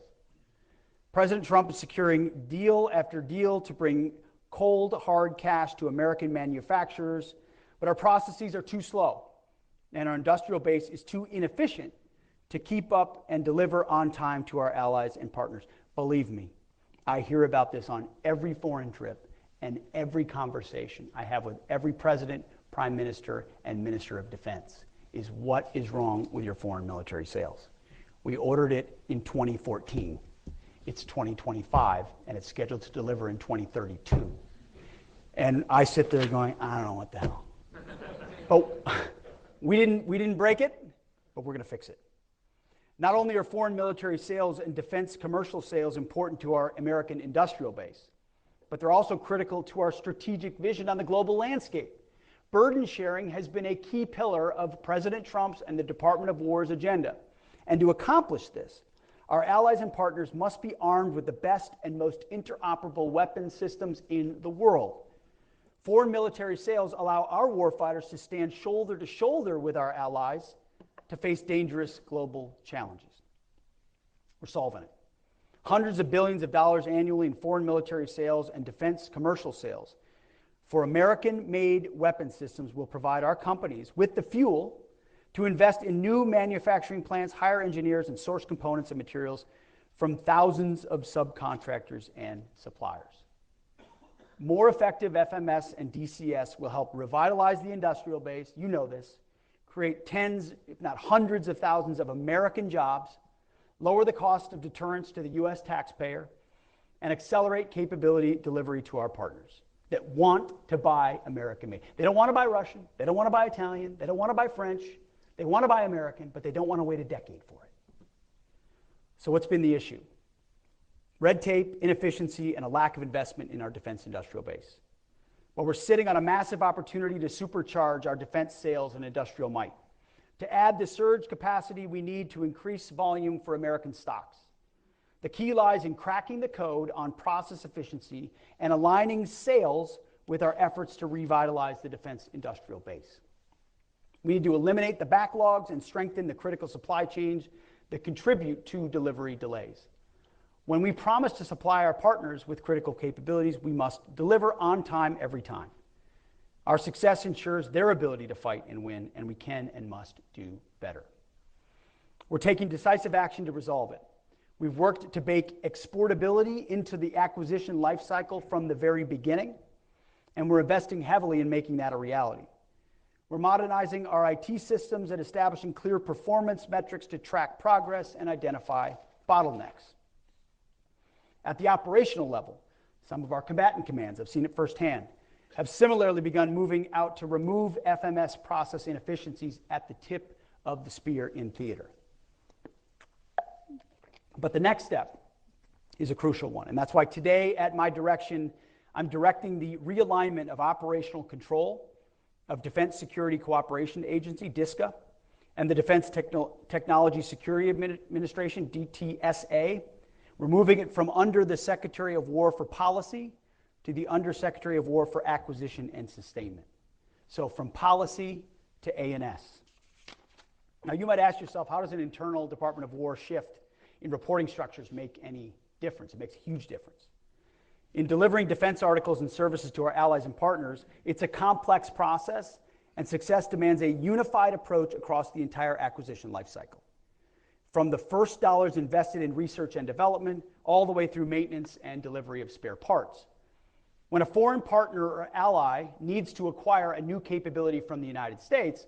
President Trump is securing deal after deal to bring cold, hard cash to American manufacturers, but our processes are too slow, and our industrial base is too inefficient to keep up and deliver on time to our allies and partners. Believe me, I hear about this on every foreign trip and every conversation I have with every president, prime minister, and minister of defense is what is wrong with your foreign military sales. We ordered it in 2014. It's 2025, and it's scheduled to deliver in 2032. And I sit there going, I don't know what the hell. But we didn't break it, but we're going to fix it. Not only are foreign military sales and defense commercial sales important to our American industrial base, but they're also critical to our strategic vision on the global landscape. Burden sharing has been a key pillar of President Trump's and the Department of War's agenda. And to accomplish this, our allies and partners must be armed with the best and most interoperable weapons systems in the world. Foreign military sales allow our warfighters to stand shoulder to shoulder with our allies to face dangerous global challenges. We're solving it. Hundreds of billions of dollars annually in foreign military sales and defense commercial sales for American-made weapon systems will provide our companies with the fuel to invest in new manufacturing plants, hire engineers, and source components and materials from thousands of subcontractors and suppliers. More effective FMS and DCS will help revitalize the industrial base, you know this, create tens, if not hundreds of thousands of American jobs, lower the cost of deterrence to the U.S. taxpayer, and accelerate capability delivery to our partners that want to buy American-made. They don't want to buy Russian, they don't want to buy Italian, they don't want to buy French, they want to buy American, but they don't want to wait a decade for it. So what's been the issue? red tape, inefficiency, and a lack of investment in our defense industrial base. But we're sitting on a massive opportunity to supercharge our defense sales and industrial might, to add the surge capacity we need to increase volume for American stocks. The key lies in cracking the code on process efficiency and aligning sales with our efforts to revitalize the defense industrial base. We need to eliminate the backlogs and strengthen the critical supply chains that contribute to delivery delays. When we promise to supply our partners with critical capabilities, we must deliver on time every time. Our success ensures their ability to fight and win, and we can and must do better. We're taking decisive action to resolve it. We've worked to bake exportability into the acquisition lifecycle from the very beginning, and we're investing heavily in making that a reality. We're modernizing our IT systems and establishing clear performance metrics to track progress and identify bottlenecks. At the operational level, some of our combatant commands, I've seen it firsthand, have similarly begun moving out to remove FMS process inefficiencies at the tip of the spear in theater. But the next step is a crucial one, and that's why today, at my direction, I'm directing the realignment of operational control of Defense Security Cooperation Agency, DSCA, and the Defense Technology Security Administration, DTSA. We're moving it from under the Secretary of War for Policy to the Undersecretary of War for Acquisition and Sustainment. So from policy to A&S. Now you might ask yourself, how does an internal Department of War shift in reporting structures make any difference? It makes a huge difference. In delivering defense articles and services to our allies and partners, it's a complex process, and success demands a unified approach across the entire acquisition lifecycle. From the first dollars invested in research and development, all the way through maintenance and delivery of spare parts. When a foreign partner or ally needs to acquire a new capability from the United States,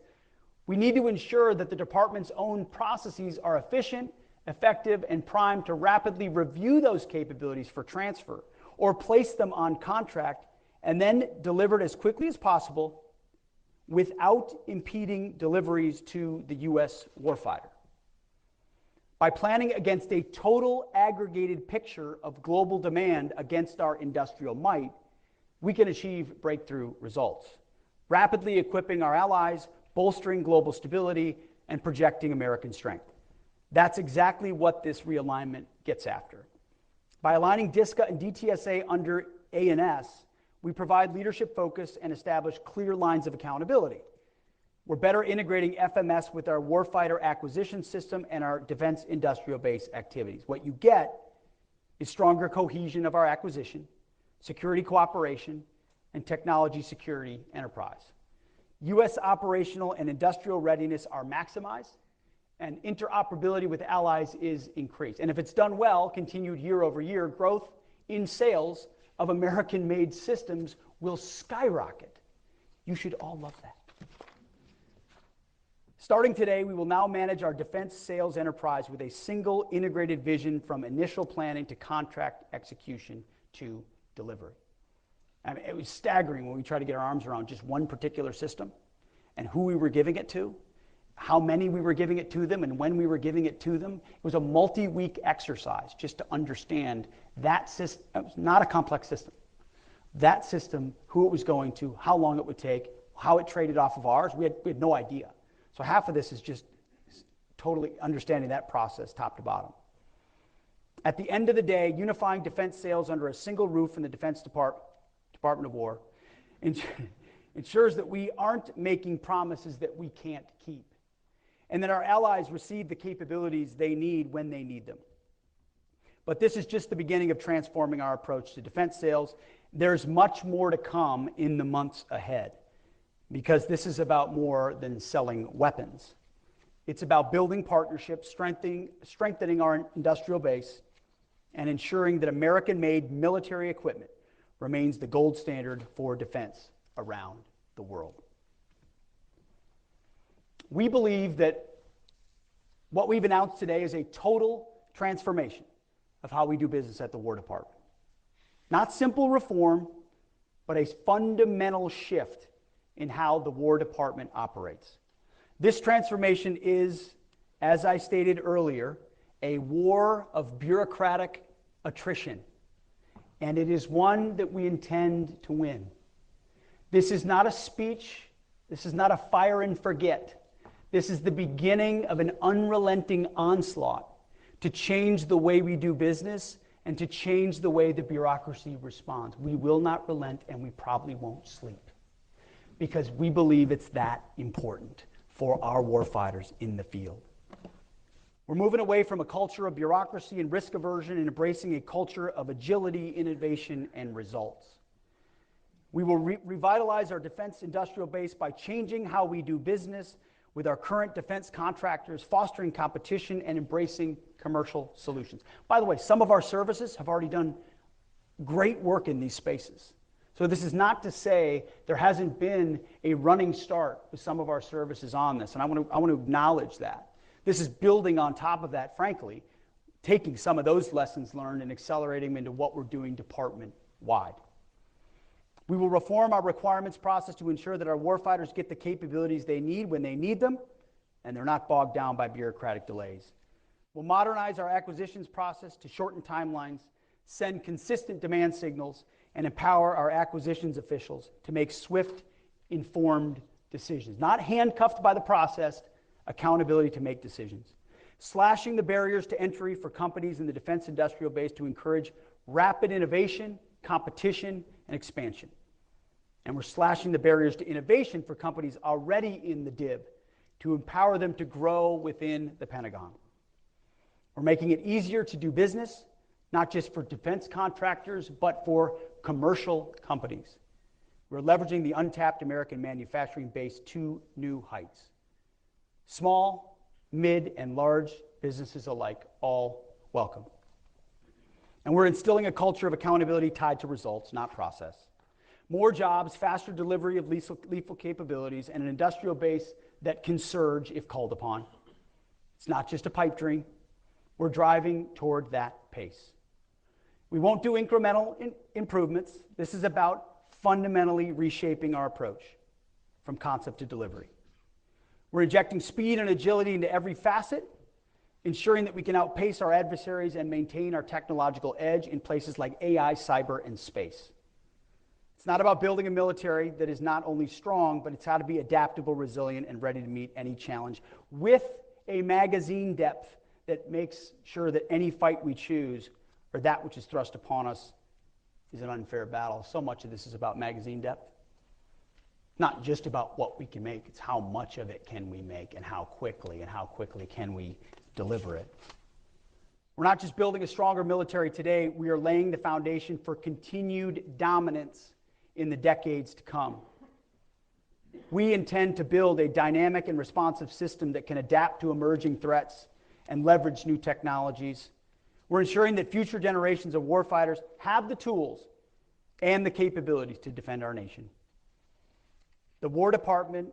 we need to ensure that the department's own processes are efficient, effective, and primed to rapidly review those capabilities for transfer or place them on contract and then delivered as quickly as possible without impeding deliveries to the U.S. warfighter. By planning against a total aggregated picture of global demand against our industrial might, we can achieve breakthrough results, rapidly equipping our allies, bolstering global stability, and projecting American strength. That's exactly what this realignment gets after. By aligning DSCA and DTSA under A&S, we provide leadership focus and establish clear lines of accountability. We're better integrating FMS with our warfighter acquisition system and our defense industrial base activities. What you get is stronger cohesion of our acquisition, security cooperation, and technology security enterprise. U.S. operational and industrial readiness are maximized, and interoperability with allies is increased. And if it's done well, continued year-over-year growth in sales of American-made systems will skyrocket. You should all love that. Starting today, we will now manage our defense sales enterprise with a single integrated vision from initial planning to contract execution to delivery. I mean, it was staggering when we tried to get our arms around just one particular system and who we were giving it to, how many we were giving it to them, and when we were giving it to them. It was a multi-week exercise just to understand that system. It was not a complex system. That system, who it was going to, how long it would take, how it traded off of ours, we had no idea. So half of this is just totally understanding that process top to bottom. At the end of the day, unifying defense sales under a single roof in the Defense Department of War ensures that we aren't making promises that we can't keep, and that our allies receive the capabilities they need when they need them. But this is just the beginning of transforming our approach to defense sales. There's much more to come in the months ahead, because this is about more than selling weapons. It's about building partnerships, strengthening our industrial base, and ensuring that American-made military equipment remains the gold standard for defense around the world. We believe that what we've announced today is a total transformation of how we do business at the War Department. Not simple reform, but a fundamental shift in how the War Department operates. This transformation is, as I stated earlier, a war of bureaucratic attrition, and it is one that we intend to win. This is not a speech. This is not a fire and forget. This is the beginning of an unrelenting onslaught to change the way we do business and to change the way the bureaucracy responds. We will not relent, and we probably won't sleep, because we believe it's that important for our warfighters in the field. We're moving away from a culture of bureaucracy and risk aversion and embracing a culture of agility, innovation, and results. We will revitalize our defense industrial base by changing how we do business with our current defense contractors, fostering competition, and embracing commercial solutions. By the way, some of our services have already done great work in these spaces. So this is not to say there hasn't been a running start with some of our services on this, and I want to acknowledge that. This is building on top of that, frankly, taking some of those lessons learned and accelerating them into what we're doing department-wide. We will reform our requirements process to ensure that our warfighters get the capabilities they need when they need them, and they're not bogged down by bureaucratic delays. We'll modernize our acquisitions process to shorten timelines, send consistent demand signals, and empower our acquisitions officials to make swift, informed decisions. Not handcuffed by the process, accountability to make decisions. Slashing the barriers to entry for companies in the defense industrial base to encourage rapid innovation, competition, and expansion. And we're slashing the barriers to innovation for companies already in the DIB to empower them to grow within the Pentagon. We're making it easier to do business, not just for defense contractors, but for commercial companies. We're leveraging the untapped American manufacturing base to new heights. Small, mid, and large businesses alike, all welcome. And we're instilling a culture of accountability tied to results, not process. More jobs, faster delivery of lethal capabilities, and an industrial base that can surge if called upon. It's not just a pipe dream. We're driving toward that pace. We won't do incremental improvements. This is about fundamentally reshaping our approach from concept to delivery. We're injecting speed and agility into every facet, ensuring that we can outpace our adversaries and maintain our technological edge in places like AI, cyber, and space. It's not about building a military that is not only strong, but it's how to be adaptable, resilient, and ready to meet any challenge with a magazine depth that makes sure that any fight we choose or that which is thrust upon us is an unfair battle. So much of this is about magazine depth. Not just about what we can make, it's how much of it can we make and how quickly can we deliver it. We're not just building a stronger military today, we are laying the foundation for continued dominance in the decades to come. We intend to build a dynamic and responsive system that can adapt to emerging threats and leverage new technologies. We're ensuring that future generations of warfighters have the tools and the capabilities to defend our nation. The War Department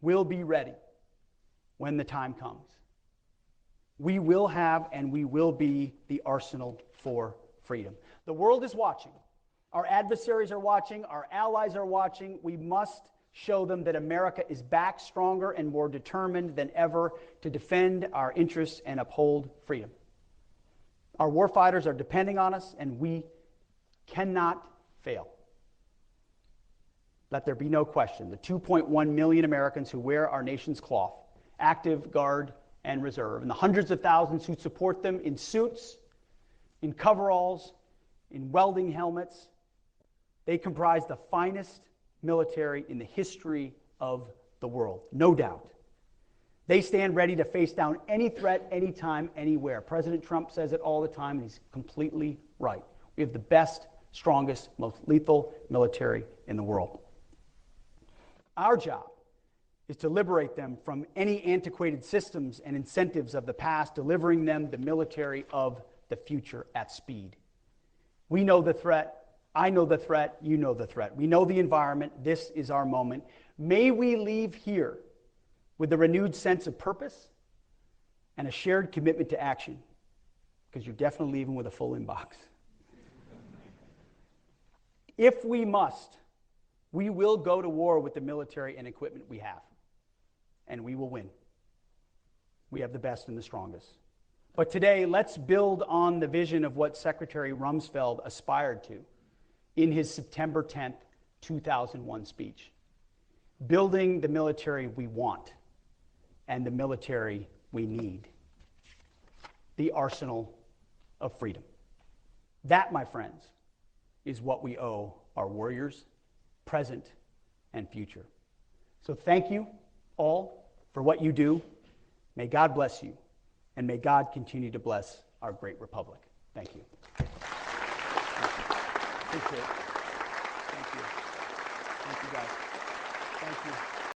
will be ready when the time comes. We will have and we will be the arsenal for freedom. The world is watching. Our adversaries are watching. Our allies are watching. We must show them that America is back stronger and more determined than ever to defend our interests and uphold freedom. Our warfighters are depending on us, and we cannot fail. Let there be no question. The 2.1 million Americans who wear our nation's cloth, active, guard, and reserve, and the hundreds of thousands who support them in suits, in coveralls, in welding helmets, they comprise the finest military in the history of the world, no doubt. They stand ready to face down any threat, anytime, anywhere. President Trump says it all the time, and he's completely right. We have the best, strongest, most lethal military in the world. Our job is to liberate them from any antiquated systems and incentives of the past, delivering them the military of the future at speed. We know the threat. I know the threat. You know the threat. We know the environment. This is our moment. May we leave here with a renewed sense of purpose and a shared commitment to action, because you're definitely leaving with a full inbox. If we must, we will go to war with the military and equipment we have, and we will win. We have the best and the strongest. But today, let's build on the vision of what Secretary Rumsfeld aspired to in his September 10th, 2001 speech. Building the military we want and the military we need. The arsenal of freedom. That, my friends, is what we owe our warriors, present and future. So thank you all for what you do. May God bless you, and may God continue to bless our great republic. Thank you. Appreciate it.